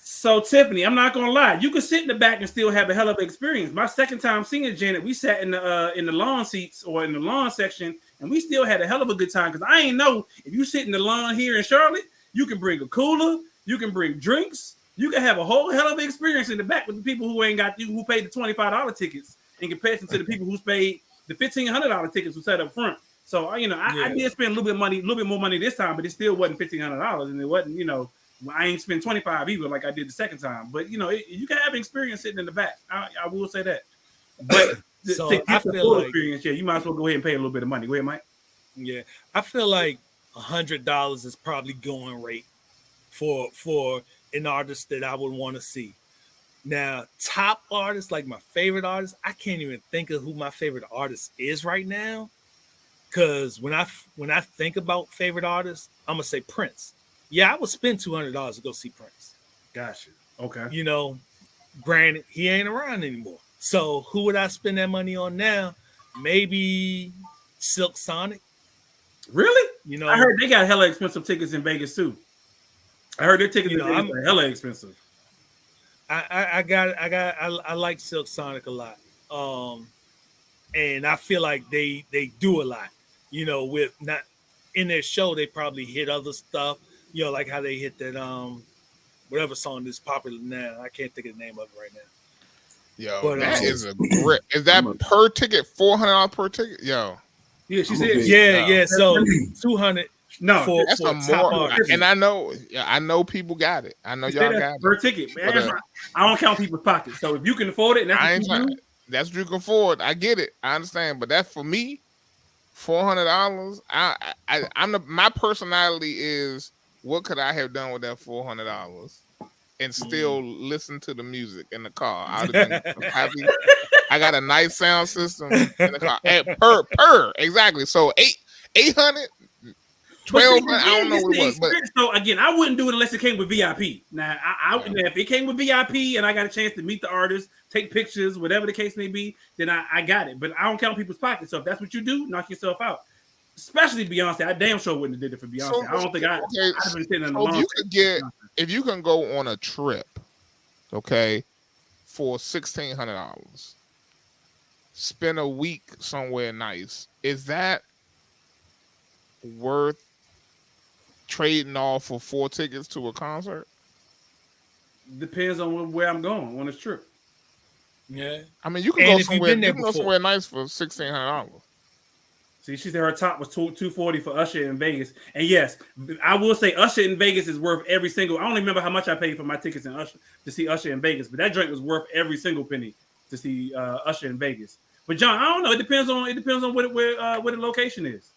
So Tiffany, I'm not gonna lie, you could sit in the back and still have a hell of an experience. My second time seeing Janet, we sat in the lawn seats or in the lawn section, and we still had a hell of a good time. Because I ain't know if you sit in the lawn here in Charlotte, you can bring a cooler, you can bring drinks, you can have a whole hell of an experience in the back with the people who who paid the $25 tickets in comparison to the people who paid the $1,500 tickets who sat up front. So I did spend a little bit more money this time, but it still wasn't $1,500, and it wasn't I ain't spent $25 either like I did the second time. But you can have an experience sitting in the back. I will say that. But so to get the full experience, you might as well go ahead and pay a little bit of money. Go ahead, Mike. Yeah, I feel like $100 is probably going rate for an artist that I would want to see. Now, top artists, like my favorite artist, I can't even think of who my favorite artist is right now. Because when I think about favorite artists, I'm gonna say Prince. Yeah, I would spend $200 to go see Prince. Gotcha. Okay. Granted, he ain't around anymore. So who would I spend that money on now? Maybe Silk Sonic. Really? I heard they got hella expensive tickets in Vegas too. I heard their tickets are hella expensive. I like Silk Sonic a lot. And I feel like they do a lot, with not in their show, they probably hit other stuff, like how they hit that, whatever song is popular now. I can't think of the name of it right now. Yo, but, that is a great, is that per ticket, $400 per ticket? Yo. Yeah, she said. Yeah. So 200. No, that's for more. And I know people got it. I know y'all got it per ticket, man. I don't count people's pockets. So if you can afford it, that's what you can afford. I get it. I understand, but that's for me. $400. My personality is, what could I have done with that $400 and still listen to the music in the car? I'd have been happy. I got a nice sound system in the car. Per exactly. So 800. 1,200, I don't know what it was. But so again, I wouldn't do it unless it came with VIP. Now, if it came with VIP and I got a chance to meet the artist, take pictures, whatever the case may be, then I got it. But I don't count people's pockets. So if that's what you do, knock yourself out. Especially Beyonce, I damn sure wouldn't have did it for Beyonce. So, I don't think I'd have been sitting in the lawn. If you can go on a trip, okay, for $1,600, spend a week somewhere nice, is that worth trading off for 4 tickets to a concert? Depends on where I'm going on this trip. Yeah, I mean, you can go somewhere. You can go somewhere nice for $1,600. See, she said her top was $240 for Usher in Vegas, and yes, I will say Usher in Vegas is worth every single. I don't remember how much I paid for my tickets in Usher to see Usher in Vegas, but that joint was worth every single penny to see Usher in Vegas. But John, I don't know. It depends on where the location is.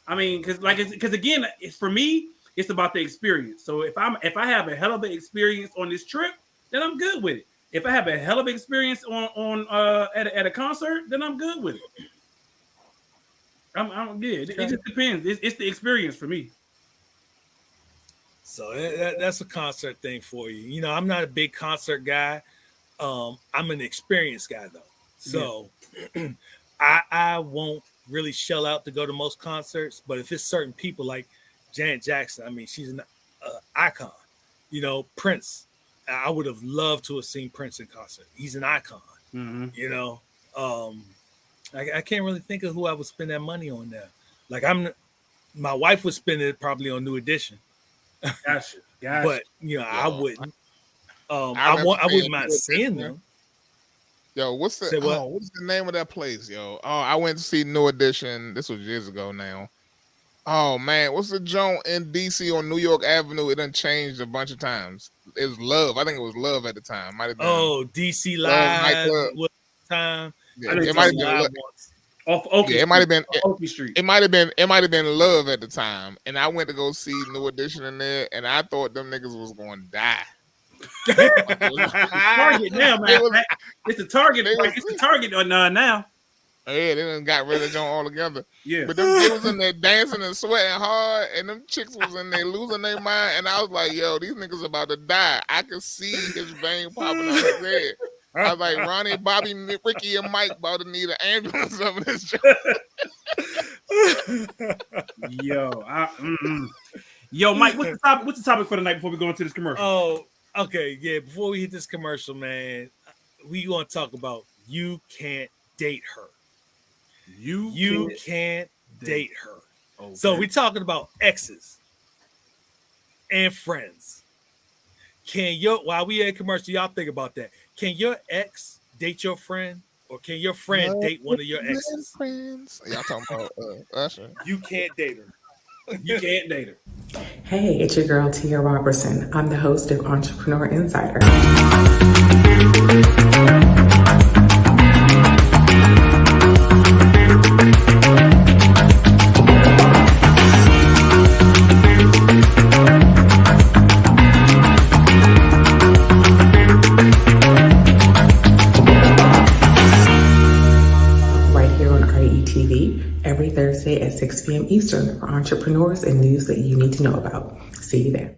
I mean, because again, for me, it's about the experience. So if I have a hell of an experience on this trip, then I'm good with it. If I have a hell of an experience at a concert, then I'm good with it. I'm good. It just depends. It's the experience for me. So that's a concert thing for you. I'm not a big concert guy. I'm an experienced guy though. So I won't really shell out to go to most concerts, but if it's certain people like Janet Jackson, I mean, she's an icon. Prince, I would have loved to have seen Prince in concert. He's an icon. Mm-hmm. I can't really think of who I would spend that money on now. Like my wife would spend it probably on New Edition. Gotcha. But I wouldn't. I wouldn't mind seeing them. Yo, what's the name of that place, yo? Oh, I went to see New Edition. This was years ago now. Oh man, what's the joint in DC on New York Avenue? It done changed a bunch of times. It was Love. I think it was Love at the time. Might have been DC Live was time. Yeah, it might have been off Oak Street. It might have been Oak Street. It might have been Love at the time. And I went to go see New Edition in there, and I thought them niggas was going to die. Target now, man. It's a Target. It's a Target now. Yeah, they done got rid of them altogether. Yeah, but them niggas was in there dancing and sweating hard, and them chicks was in there losing their mind. And I was like, "Yo, these niggas about to die." I could see his vein popping out his head. I was like, "Ronnie, Bobby, Ricky, and Mike about to need an ambulance over this job." Yo, Mike, what's the topic for the night before we go into this commercial? Oh. Okay, yeah. Before we hit this commercial, man, we gonna talk about you can't date her. You can't date her. Okay. So we talking about exes and friends. While we at commercial, y'all think about that. Can your ex date your friend, or can your friend date one of your exes? Friends. Y'all talking about Usher? You can't date her. You can't date her. Hey, it's your girl Tia Robertson. I'm the host of Entrepreneur Insider. Every Thursday at 6 p.m. Eastern for entrepreneurs and news that you need to know about. See you there.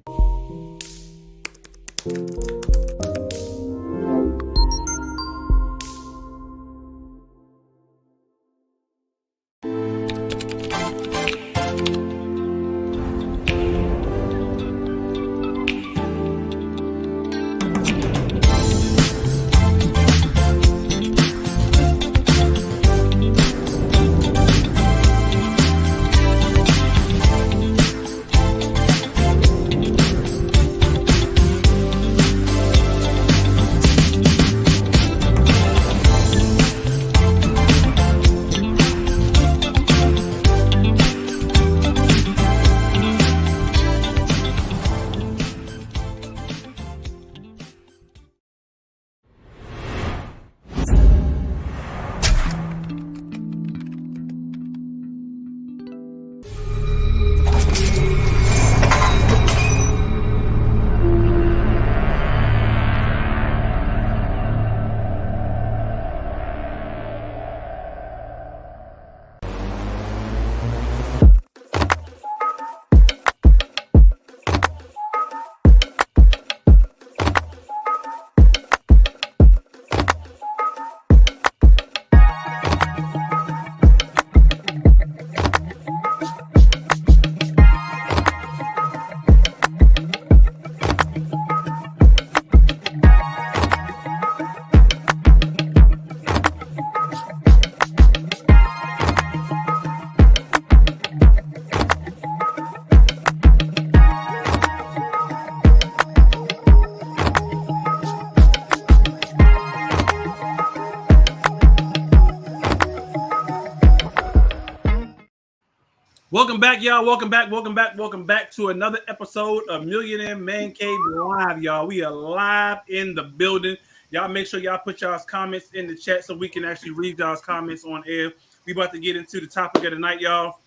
Welcome back, y'all. Welcome back to another episode of Millionaire Man Cave Live, y'all. We are live in the building. Y'all make sure y'all put y'all's comments in the chat so we can actually read y'all's comments on air. We about to get into the topic of the night, y'all,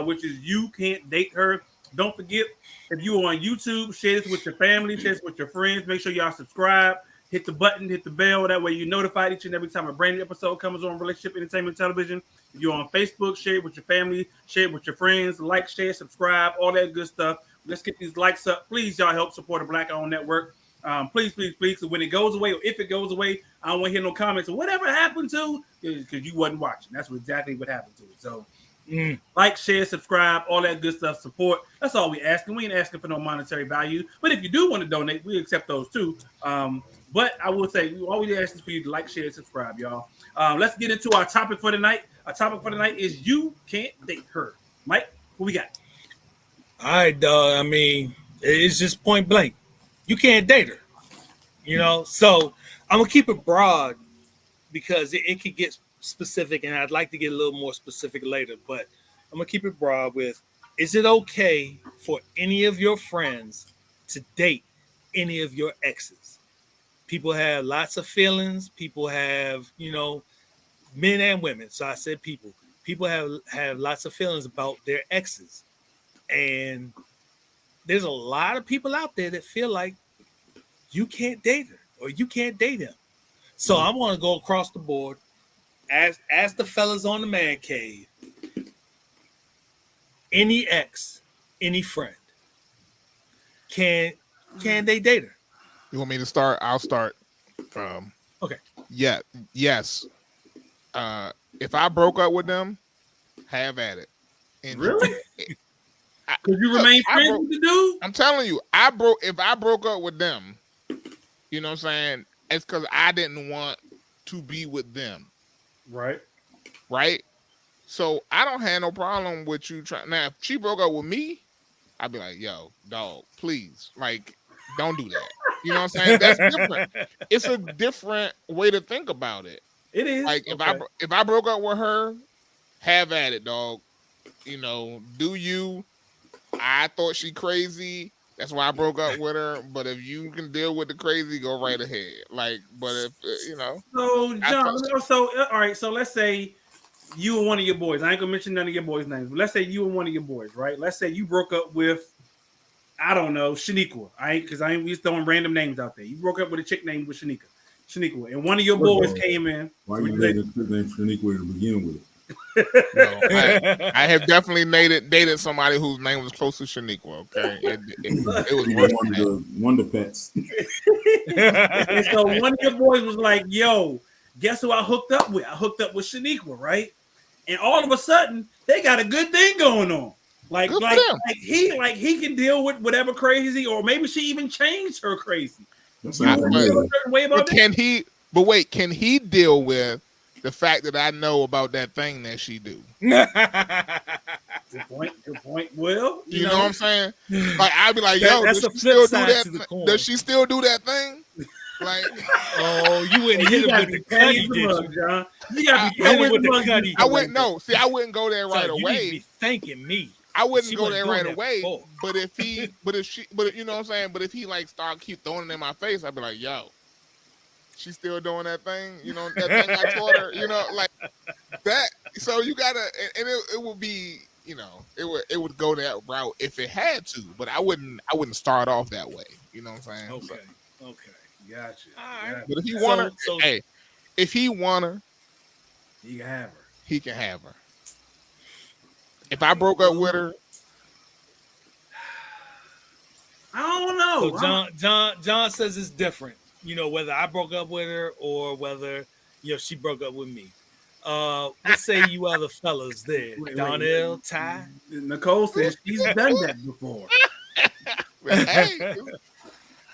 which is you can't date her. Don't forget, if you are on YouTube, share this with your family, share this with your friends. Make sure y'all subscribe. Hit the button, hit the bell. That way you're notified each and every time a brand new episode comes on Relationship Entertainment Television. If you're on Facebook, share it with your family, share it with your friends, like, share, subscribe, all that good stuff. Let's get these likes up. Please, y'all help support a Black-owned network. Please. So when it goes away, or if it goes away, I don't want to hear no comments or whatever happened to, because you wasn't watching. That's exactly what happened to it. So like, share, subscribe, all that good stuff, support. That's all we asking. We ain't asking for no monetary value. But if you do want to donate, we accept those too. But I will say, we always ask for you to like, share, and subscribe, y'all. Let's get into our topic for the night. Our topic for the night is you can't date her. Mike, what we got? All right, dog. I mean, it's just point blank. You can't date her. You know, so I'm going to keep it broad because it could get specific, and I'd like to get a little more specific later. But I'm going to keep it broad with, is it okay for any of your friends to date any of your exes? People have lots of feelings. People have, you know, men and women. So I said people. People have lots of feelings about their exes. And there's a lot of people out there that feel like you can't date her or you can't date him. So I want to go across the board. Ask the fellas on the Man Cave. Any ex, any friend, can they date her? You want me to start? I'll start. Okay. Yeah. Yes. If I broke up with them, have at it. And really? Could you remain friends with the dude? I'm telling you, if I broke up with them, you know what I'm saying? It's because I didn't want to be with them. Right. So I don't have no problem with you trying. Now, if she broke up with me, I'd be like, yo, dog, please, like, don't do that. You know what I'm saying? That's different. It's a different way to think about it. It is. Like, if I broke up with her, have at it, dog. You know, do you? I thought she crazy. That's why I broke up with her. But if you can deal with the crazy, go right ahead. Like, but if you know. So John, all right. So let's say you and one of your boys. I ain't gonna mention none of your boys' names. But let's say you and one of your boys, right? Let's say you broke up with, I don't know, Shaniqua. We just throwing random names out there. You broke up with a chick named with Shaniqua, and one of your boys came in. Why you dated Shaniqua to begin with? No, I have definitely dated somebody whose name was close to Shaniqua. Okay, it was Wonder Pets. And so one of your boys was like, "Yo, guess who I hooked up with? I hooked up with Shaniqua, right?" And all of a sudden, they got a good thing going on. Like he can deal with whatever crazy, or maybe she even changed her crazy. That's you feel a certain way about that? Can he deal with the fact that I know about that thing that she do? Good point. Well, you know what I'm saying? Like, I'd be like, yo, does she still do that thing? Like, oh, you wouldn't hit him with the cutty, did you, John? You gotta be hit with the cutty. I wouldn't go there right away. You need to be thanking me. I wouldn't go there right away. But if you know what I'm saying? But if he like keep throwing it in my face, I'd be like, yo, she's still doing that thing, you know, that thing I taught her, you know, like that. So you gotta, and it would be, you know, it would go that route if it had to, but I wouldn't start off that way. You know what I'm saying? Okay, gotcha. All right. But if he want her, if he want her, he can have her. He can have her. If I broke up with her, I don't know. So John says it's different. You know, whether I broke up with her or whether, you know, she broke up with me. Let's say you other fellas there. Donnell, Ty. Nicole says she's done that before. Hey,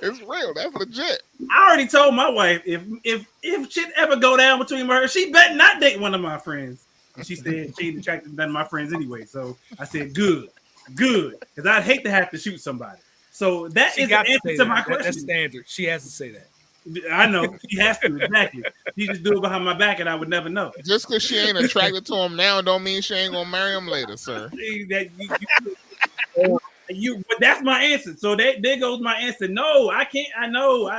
it's real. That's legit. I already told my wife if shit ever go down between her, she better not date one of my friends. And she said she ain't attracted to none of my friends anyway. So I said, good. Because I'd hate to have to shoot somebody. So that is the answer to my question. That's standard. She has to say that. I know she has to, exactly. She just do it behind my back, and I would never know. Just because she ain't attracted to him now, don't mean she ain't gonna marry him later, sir. But that's my answer. So there goes my answer. No, I can't. I know.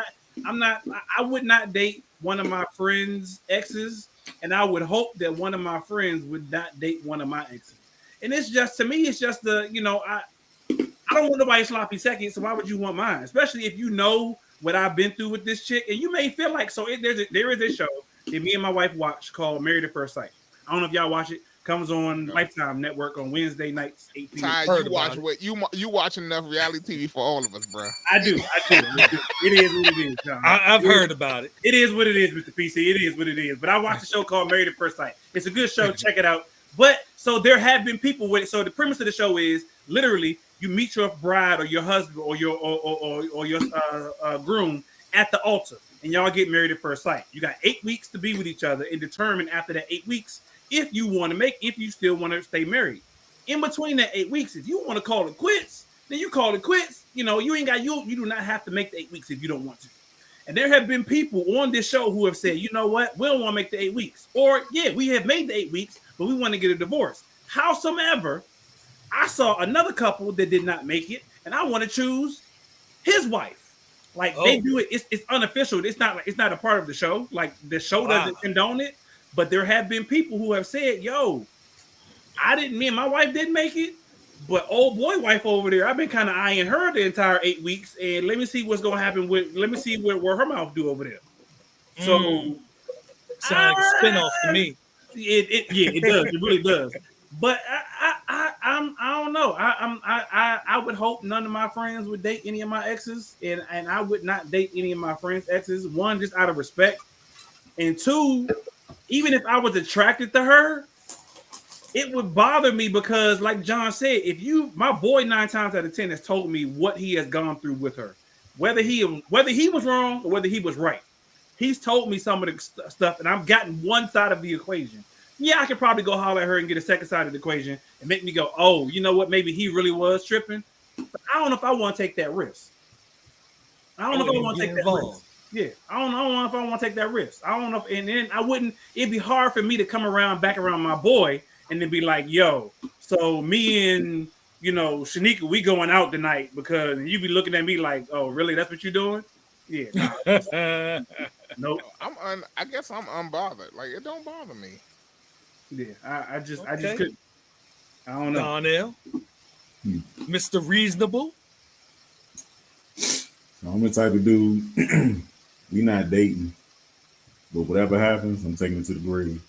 I'm not. I would not date one of my friends' exes, and I would hope that one of my friends would not date one of my exes. And it's just, to me, it's just I don't want nobody sloppy second. So why would you want mine? Especially if you know what I've been through with this chick, and you may feel like there is a show that me and my wife watch called Married at First Sight. I don't know if y'all watch it. Comes on Lifetime Network on Wednesday nights, 8 p.m. Ty, you watch enough reality TV for all of us, bro. I do. It is what it is, John. I've heard about it. It is what it is, Mr. PC. It is what it is. But I watched a show called Married at First Sight. It's a good show. Check it out. But so there have been people with it. So the premise of the show is literally you meet your bride or your husband or your groom at the altar, and y'all get married at first sight. You got 8 weeks to be with each other and determine after that 8 weeks if you still want to stay married. In between that 8 weeks, if you want to call it quits, then you call it quits. You do not have to make the 8 weeks if you don't want to. And there have been people on this show who have said, you know what, we don't want to make the 8 weeks. Or, yeah, we have made the 8 weeks, but we want to get a divorce. Howsoever, I saw another couple that did not make it, and I want to choose his wife. Like they do it, it's unofficial. It's not a part of the show. Like the show doesn't condone it, but there have been people who have said, "Yo, me and my wife didn't make it, but old boy wife over there, I've been kind of eyeing her the entire 8 weeks, and let me see what's gonna happen let me see where her mouth do over there." So, sounds like a spinoff to me. It does. It really does. But I don't know. I would hope none of my friends would date any of my exes, and I would not date any of my friends' exes. One, just out of respect, and two, even if I was attracted to her, it would bother me because, like John said, my boy 9 times out of 10 has told me what he has gone through with her, whether he was wrong or whether he was right. He's told me some of the stuff, and I've gotten one side of the equation. Yeah, I could probably go holler at her and get a second side of the equation and make me go, oh, you know what? Maybe he really was tripping. But I don't know if I want to take that risk. I don't know if I want to take that risk. Yeah, I don't know if I want to take that risk. I don't know. And then I wouldn't. It'd be hard for me to come back around my boy and then be like, yo, so me and Shanika, we going out tonight because you be looking at me like, oh, really? That's what you're doing? Yeah. Nah. Nope. I guess I'm unbothered. Like it don't bother me. Yeah, I just couldn't. I don't know. Donnell, Mr. Reasonable. I'm the type of dude. We not dating, but whatever happens, I'm taking it to the grave.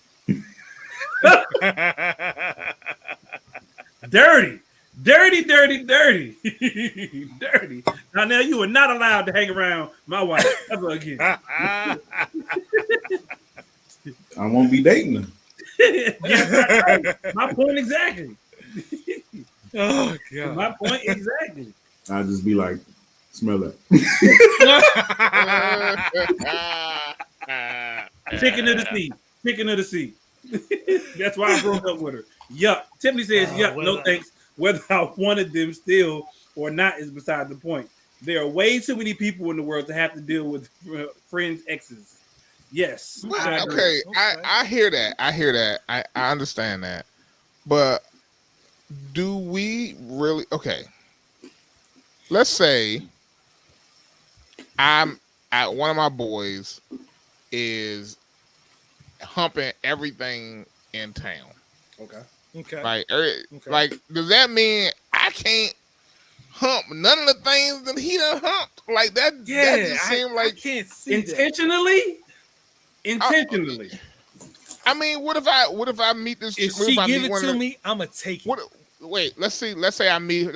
Dirty. Now you are not allowed to hang around my wife ever again. I won't be dating her. My point exactly. Oh God. My point exactly. I'll just be like, smell that. Chicken of the sea. That's why I broke up with her. Yuck. Tiffany says, yuck, no thanks. Whether I wanted them still or not is beside the point. There are way too many people in the world to have to deal with friends' exes. Yes. Okay. I hear that. I understand that. But do we really? Okay. Let's say one of my boys is humping everything in town. Okay. Like, does that mean I can't hump none of the things that he done humped? Like that? Yeah, that just seemed like I can't see intentionally. I mean, what if I meet this? If she give it to me, I'ma take it. Wait, let's say I meet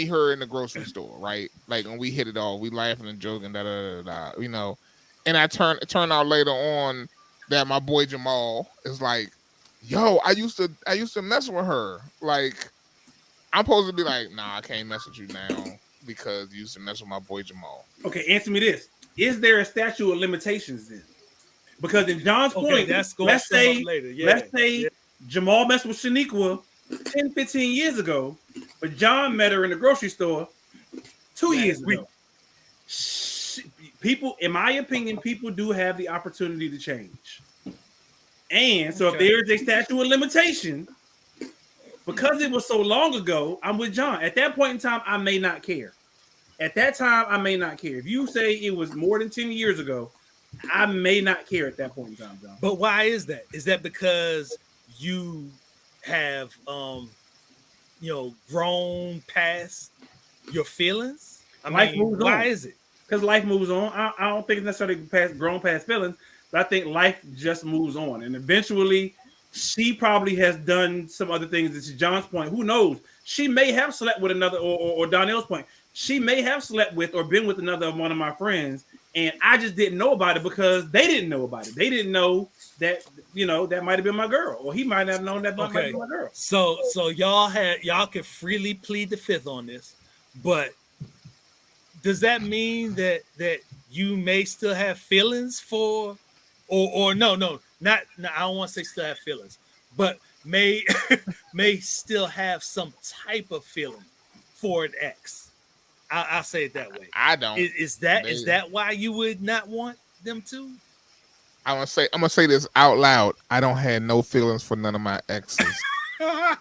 her in the grocery store, right? Like when we hit it all, we laughing and joking, and I turn out later on that my boy Jamal is like, yo, I used to mess with her. Like, I'm supposed to be like, nah, I can't mess with you now because you used to mess with my boy Jamal. Okay, answer me this: is there a statute of limitations then? Because in John's point, let's say Jamal messed with Shaniqua 10, 15 years ago, but John met her in the grocery store 2 years ago. people, in my opinion, people do have the opportunity to change. And so if there's a statute of limitation, because it was so long ago, I'm with John. At that point in time, I may not care. At that time, I may not care. If you say it was more than 10 years ago, I may not care at that point in time, John. But why is that? Is that because you have grown past your feelings? Why is it? Because life moves on. I don't think it's necessarily grown past feelings, but I think life just moves on. And eventually, she probably has done some other things. This is John's point. Who knows? She may have slept with another, or Donnell's point. She may have slept with or been with another one of my friends, and I just didn't know about it because they didn't know about it. They didn't know that, that might have been my girl, or he might have known that might be my girl. So y'all can freely plead the fifth on this, but does that mean that you may still have feelings for, or no, not I don't want to say still have feelings, but may still have some type of feeling for an ex? I'll say it that way. I don't. Is that why you would not want them to? I'm gonna say this out loud. I don't have no feelings for none of my exes. Like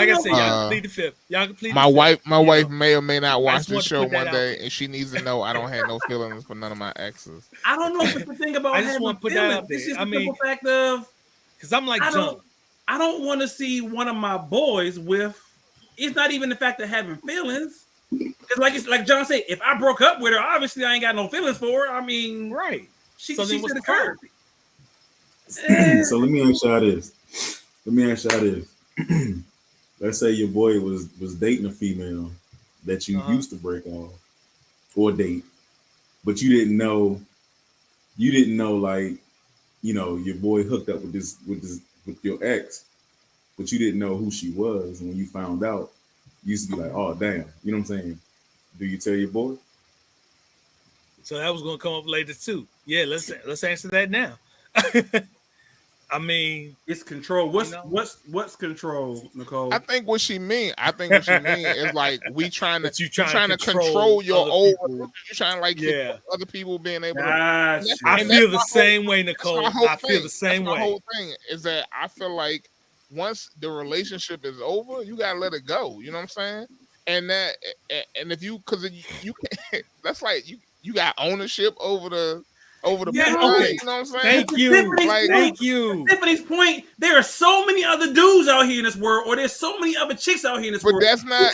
I said, y'all can plead the fifth. Y'all can plead my the wife, fifth. My wife may or may not watch this show one day, and she needs to know I don't have no feelings for none of my exes. I don't know if it's the thing about I just want to put that out there. It's just the simple fact of, because I'm like John. I don't want to see one of my boys with. It's not even the fact of having feelings. It's like John said, if I broke up with her, obviously I ain't got no feelings for her. I mean, right. She should have heard. So let me ask y'all this. Let's say your boy was dating a female that you used to break off or date, but you didn't know like, your boy hooked up with your ex, but you didn't know who she was. And when you found out, you used to be like, oh damn, you know what I'm saying? Do you tell your boy? So that was gonna come up later too. Yeah, let's answer that now. I mean, it's control. What's control, Nicole? I think what she mean is like we trying to control your old. You're trying to keep other people being able to. I feel the same way, Nicole. I feel the same way. The whole thing is that I feel like once the relationship is over, you gotta let it go. You know what I'm saying? And if you, because you can't, that's like you got ownership over the person, you know what I'm saying? Thank you. Tiffany's point, there are so many other dudes out here in this world, or there's so many other chicks out here in this world. That's not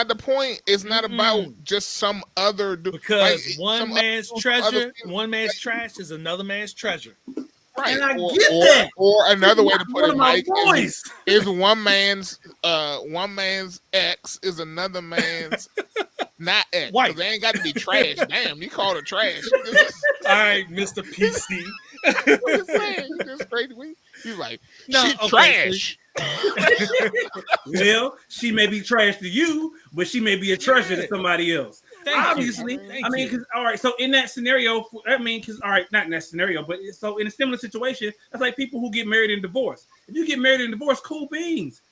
the point. It's not about just some other dude. Because one man's treasure, one man's trash is another man's treasure. Right. And I get that. Or another way to put it, Mike, is one man's ex is another man's not ex. Wife. They ain't got to be trash. Damn, you call it trash. All right, Mr. PC. What you saying? You just straight away. He's like, she's trash. Well, she may be trash to you, but she may be a treasure to somebody else. Obviously, I mean, because all right. So in that scenario, not in that scenario, but so in a similar situation, that's like people who get married and divorced. If you get married and divorced, cool beans.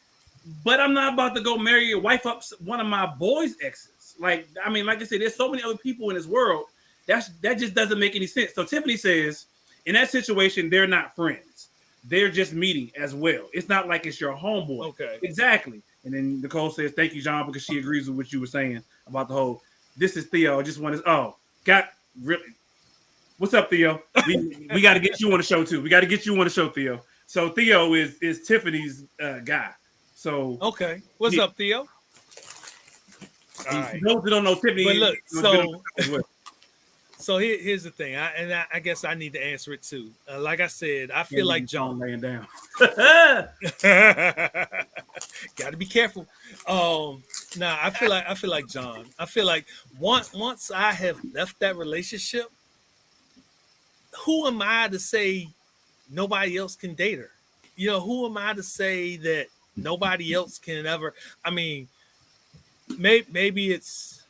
But I'm not about to go marry your wife up one of my boys' exes. Like I said, there's so many other people in this world. That just doesn't make any sense. So Tiffany says, in that situation, they're not friends. They're just meeting as well. It's not like it's your homeboy. Okay. Exactly. And then Nicole says, thank you, John, because she agrees with what you were saying about the whole. This is Theo. I just want to. What's up, Theo? We got to get you on the show too. We got to get you on the show, Theo. So Theo is Tiffany's guy. So okay, what's up, Theo? All right. Those who don't know Tiffany, but look, so here's the thing, I guess I need to answer it too. Like I said, I feel like John laying down. Got to be careful. I feel like John. I feel like once I have left that relationship, who am I to say nobody else can date her? Who am I to say that nobody else can ever? I mean, maybe it's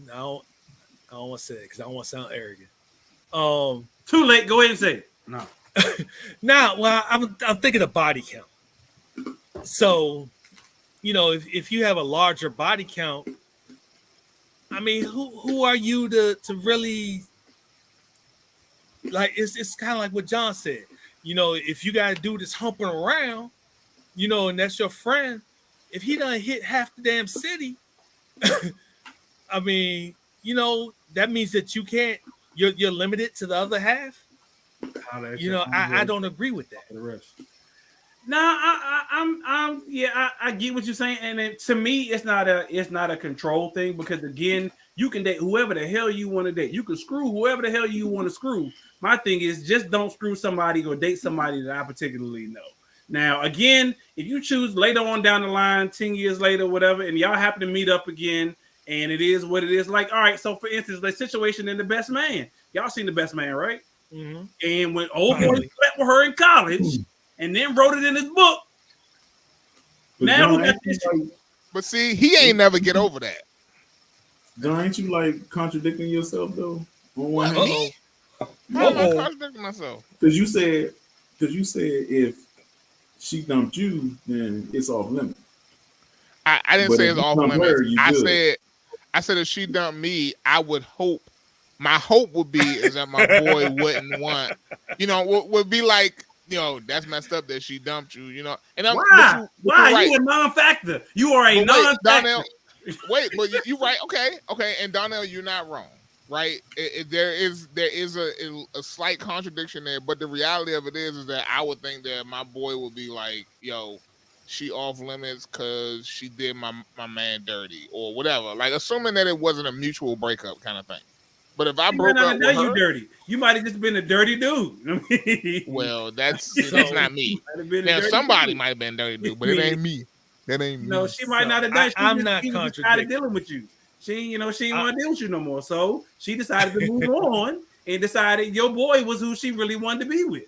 no. I don't want to say it because I don't want to sound arrogant. Too late. Go ahead and say it. No. Well, I'm thinking of body count. So, if you have a larger body count, I mean, who are you to really like? It's kind of like what John said. You know, if you got a dude that's humping around, you know, and that's your friend, if he done hit half the damn city, I mean, you know, that means that you can't. You're limited to the other half. You know, I don't agree with that. The rest. No, I get what you're saying, and to me, it's not a control thing because again, you can date whoever the hell you want to date. You can screw whoever the hell you want to screw. My thing is just don't screw somebody or date somebody that I particularly know. Now, again, if you choose later on down the line, 10 years later, whatever, and y'all happen to meet up again, and it is what it is. Like, all right, so for instance, the situation in The Best Man, y'all seen The Best Man, right? Mm-hmm. And when old boy slept with her in college. And then wrote it in his book. But now John, we got this. But see, he ain't never get over that. John, ain't you like contradicting yourself though? On one hand, How am I contradicting myself? Because you said if she dumped you, then it's off limit. I didn't say it's off limit. I said if she dumped me, I would hope. My hope would be is that my boy wouldn't want. You know, would be like. You know, that's messed up that she dumped you, you know. And why? Right. You a non-factor. You are a non-factor. But you right. Okay. And Donnell, you're not wrong, right? There is a slight contradiction there, but the reality of it is that I would think that my boy would be like, yo, she off limits because she did my man dirty or whatever. Like assuming that it wasn't a mutual breakup kind of thing. But if I broke up with her, you dirty. You might have just been a dirty dude. Well, that's not me. Now somebody might have been dirty dude, but it ain't me. That ain't me. No, she might not have done. I'm not contradicting. Dealing with you. She ain't want to deal with you no more. So she decided to move on and decided your boy was who she really wanted to be with.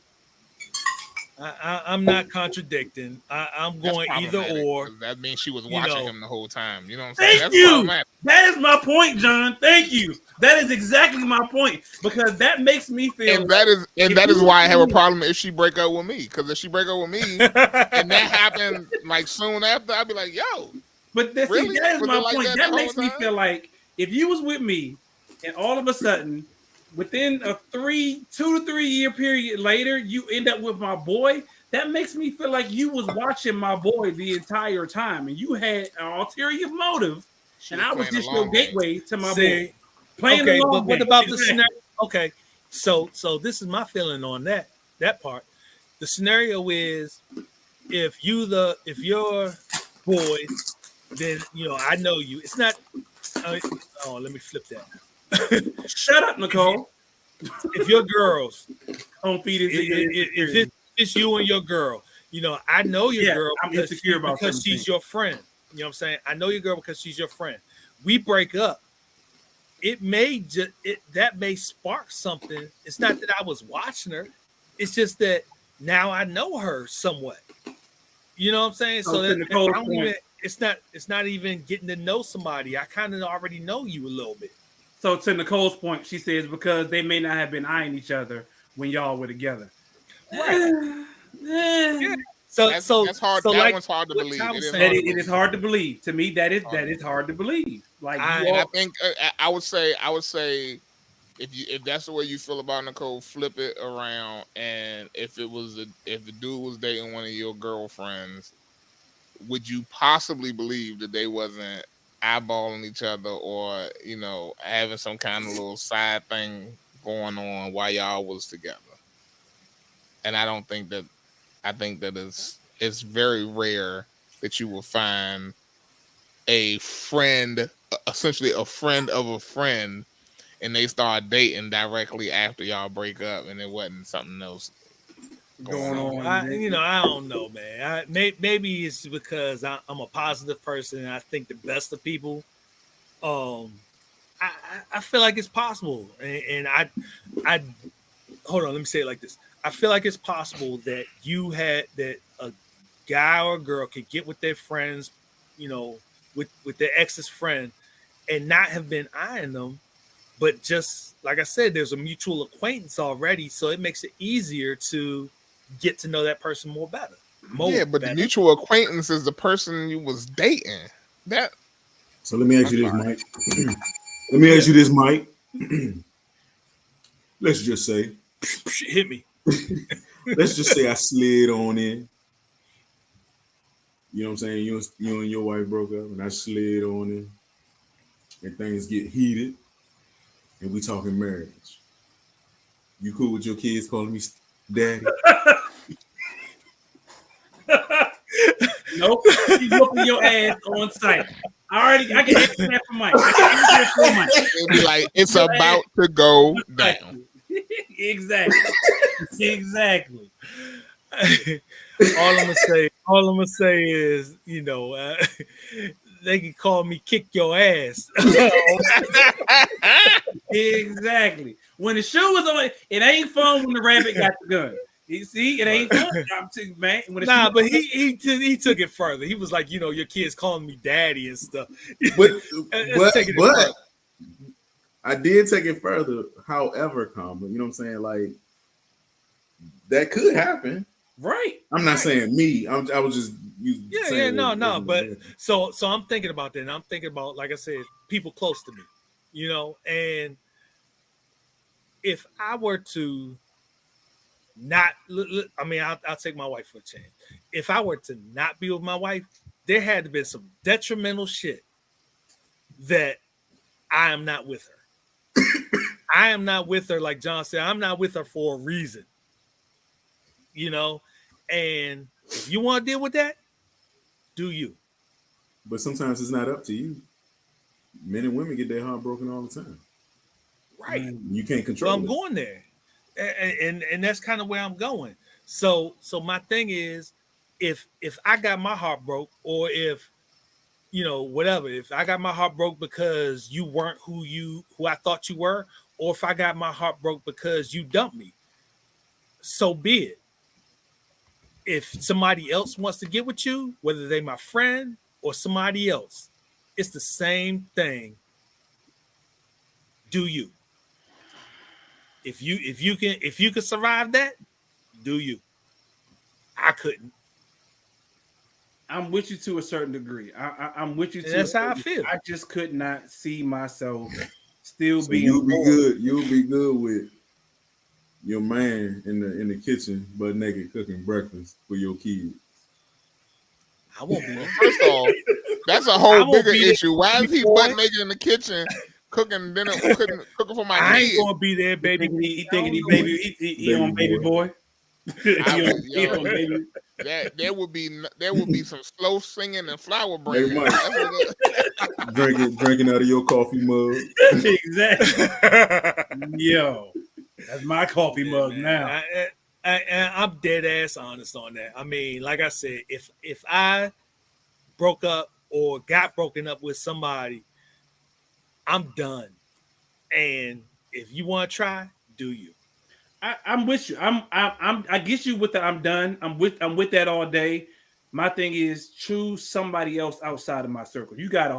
I'm not contradicting. I'm going either or. That means she was watching him the whole time. You know what I'm saying? Thank you. That is my point, John. Thank you. That is exactly my point because that makes me feel. And that is why I have a problem if she break up with me. Because if she break up with me and that happened like soon after, I'd be like, yo. But that is my point. That makes me feel like if you was with me and all of a sudden. Within a 2 to 3 year period later, you end up with my boy. That makes me feel like you was watching my boy the entire time, and you had an ulterior motive, and I was just your gateway to my boy. Playing the long game. What about the scenario? Okay, so this is my feeling on that part. The scenario is if your boy, then I know you. It's not. Let me flip that. Shut up, Nicole. If your girls don't feed if it's you and your girl, I know your girl because she's your friend. You know what I'm saying? I know your girl because she's your friend. We break up. It may that may spark something. It's not that I was watching her. It's just that now I know her somewhat. You know what I'm saying? So that it's not even getting to know somebody. I kind of already know you a little bit. So to Nicole's point, she says because they may not have been eyeing each other when y'all were together. Right. Yeah. So that's hard. That one's hard to believe. It is hard to believe. To me, that is hard to believe. Like, I think I would say if that's the way you feel about Nicole, flip it around. And if the dude was dating one of your girlfriends, would you possibly believe that they wasn't eyeballing each other or having some kind of little side thing going on while y'all was together? And I think that it's very rare that you will find a friend, essentially a friend of a friend, and they start dating directly after y'all break up and it wasn't something else going on. I don't know, man. Maybe it's because I'm a positive person and I think the best of people. I feel like it's possible, and I hold on. Let me say it like this. I feel like it's possible that that a guy or a girl could get with their friends, with their ex's friend, and not have been eyeing them, but just like I said, there's a mutual acquaintance already, so it makes it easier to get to know that person more better. The mutual acquaintance is the person you was dating. So let me ask you this, Mike. Let me ask you this, Mike. Let's just say, hit me. let's just say I slid on in. You know what I'm saying? You and your wife broke up, and I slid on in, and things get heated, and we talking marriage. You cool with your kids calling me daddy? Nope. She's whooping your ass on site. I can answer that for Mike. I can answer it for Mike. It'll be like, it's about to go down. Exactly. Exactly. All I'm gonna say is, they can call me kick your ass. Exactly. When the shoe was on, it ain't fun when the rabbit got the gun. You see, it ain't fun, man. Nah, but he took it further. He was like, your kids calling me daddy and stuff. But I did take it further. However, comma, you know what I'm saying? Like that could happen, right? I'm not saying me. I was just no. But so I'm thinking about that. And I'm thinking about, like I said, people close to me, and if I were to not, I'll take my wife for a chance. If I were to not be with my wife, there had to be some detrimental shit that I am not with her. I am not with her, like John said, I'm not with her for a reason. And if you want to deal with that, do you. But sometimes it's not up to you. Men and women get their heart broken all the time. Right. You can't control it. I'm going there. And that's kind of where I'm going. So my thing is, if I got my heart broke, or if whatever, if I got my heart broke because you weren't who I thought you were, or if I got my heart broke because you dumped me, so be it. If somebody else wants to get with you, whether they my friend or somebody else, it's the same thing. Do you? If you can survive that, do you? I couldn't. I'm with you to a certain degree. I'm with you. And that's how I feel. I just could not see myself still being. You'll be good. You'll be good with your man in the kitchen, butt naked, cooking breakfast for your kids. I won't be there. First off, that's a whole bigger issue. Why is he butt naked in the kitchen cooking dinner, cooking for my kids? I ain't gonna be there, baby. He thinking he on baby boy. There would be some slow singing and flower bringing. Drinking out of your coffee mug. Exactly. Yo, that's my coffee mug now. I'm dead ass honest on that. I mean, like I said, if I broke up or got broken up with somebody, I'm done. And if you want to try, do you? I'm with you. I get you with the I'm done. I'm with that all day. My thing is choose somebody else outside of my circle. You got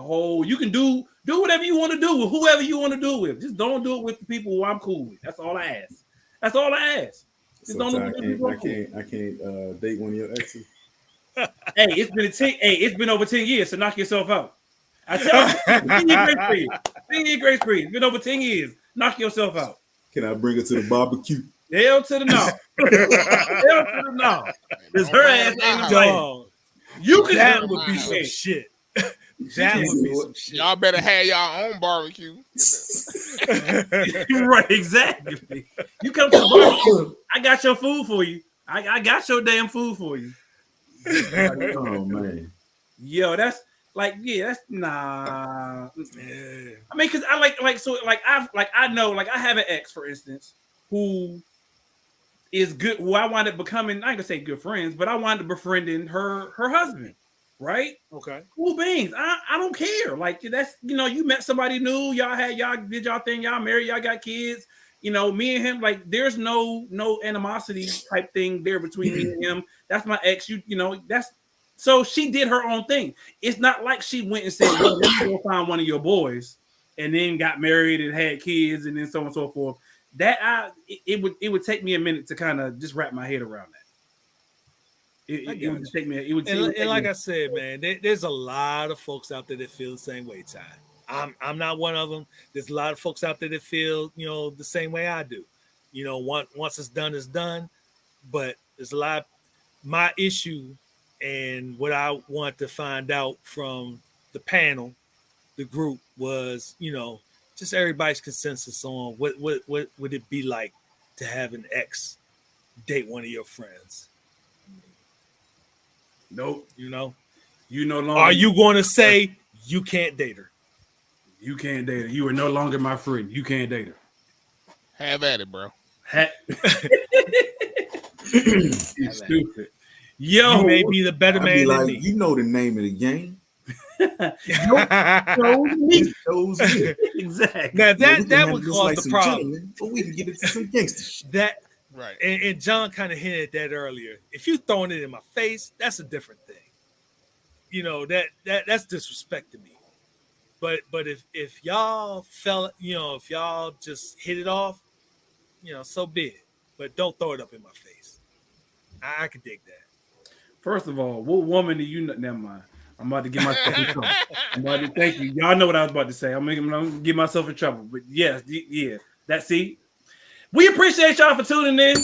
you can do whatever you want to do with whoever you want to do with. Just don't do it with the people who I'm cool with. That's all I ask. Just so I can't date one of your exes. Hey, it's been over 10 years, so knock yourself out. I tell you, 10-year grace period. It's been over 10 years. Knock yourself out. Can I bring her to the barbecue? Hell to the no. Hell to the no. Because her ass ain't dog. You can that would be some shit. That would be some shit. Y'all better have y'all own barbecue. Right, exactly. You come to the barbecue. I got your food for you. I got your damn food for you. Oh man. Yo, that's like, yeah, that's nah. Yeah. I mean, because I know I have an ex, for instance, who is good, who I wound up becoming, I ain't gonna say good friends, but I wound up befriending her husband, right? Okay. Cool beans. I don't care. Like, that's, you met somebody new, y'all did y'all thing, y'all married, y'all got kids, me and him, like, there's no animosity type thing there between me and him. That's my ex, so she did her own thing. It's not like she went and said, well, let me go find one of your boys and then got married and had kids and then so on and so forth. That it would take me a minute to kind of just wrap my head around that. It would take me. And like I said, man, there's a lot of folks out there that feel the same way, Ty. I'm not one of them. There's a lot of folks out there that feel, the same way I do. Once it's done. But there's a lot. My issue and what I want to find out from the panel, the group, was, just everybody's consensus on what would it be like to have an ex date one of your friends. Nope. You no longer. Are you going to say you can't date her? You can't date her. You are no longer my friend. You can't date her. Have at it, bro. You're stupid. Yo, you may be the better man than me. You know the name of the game. Exactly. Now that would cause the problem. But we can get into some gangster shit. That right. And John kind of hinted at that earlier. If you throwing it in my face, that's a different thing. That's disrespect to me. But if y'all if y'all just hit it off, so be it. But don't throw it up in my face. I can dig that. First of all, what woman do you know? Never mind. I'm about to get myself in trouble. Thank you. Y'all know what I was about to say. I'm gonna get myself in trouble. But yes, yeah. We appreciate y'all for tuning in.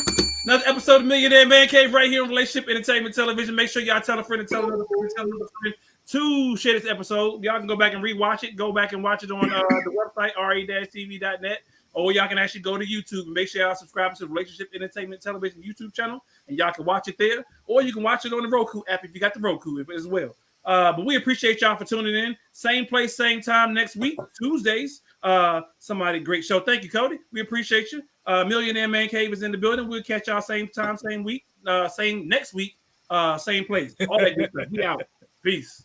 Another episode of Millionaire Man Cave right here on Relationship Entertainment Television. Make sure y'all tell a friend and tell another friend, to share this episode. Y'all can go back and rewatch it. Go back and watch it on the website, re-tv.net. Or y'all can actually go to YouTube and make sure y'all subscribe to the Relationship Entertainment Television YouTube channel, and y'all can watch it there. Or you can watch it on the Roku app if you got the Roku as well. But we appreciate y'all for tuning in. Same place, same time next week, Tuesdays. Great show. Thank you, Cody. We appreciate you. Millionaire Man Cave is in the building. We'll catch y'all same time, same week, same next week, same place. All that good stuff. We out. Peace.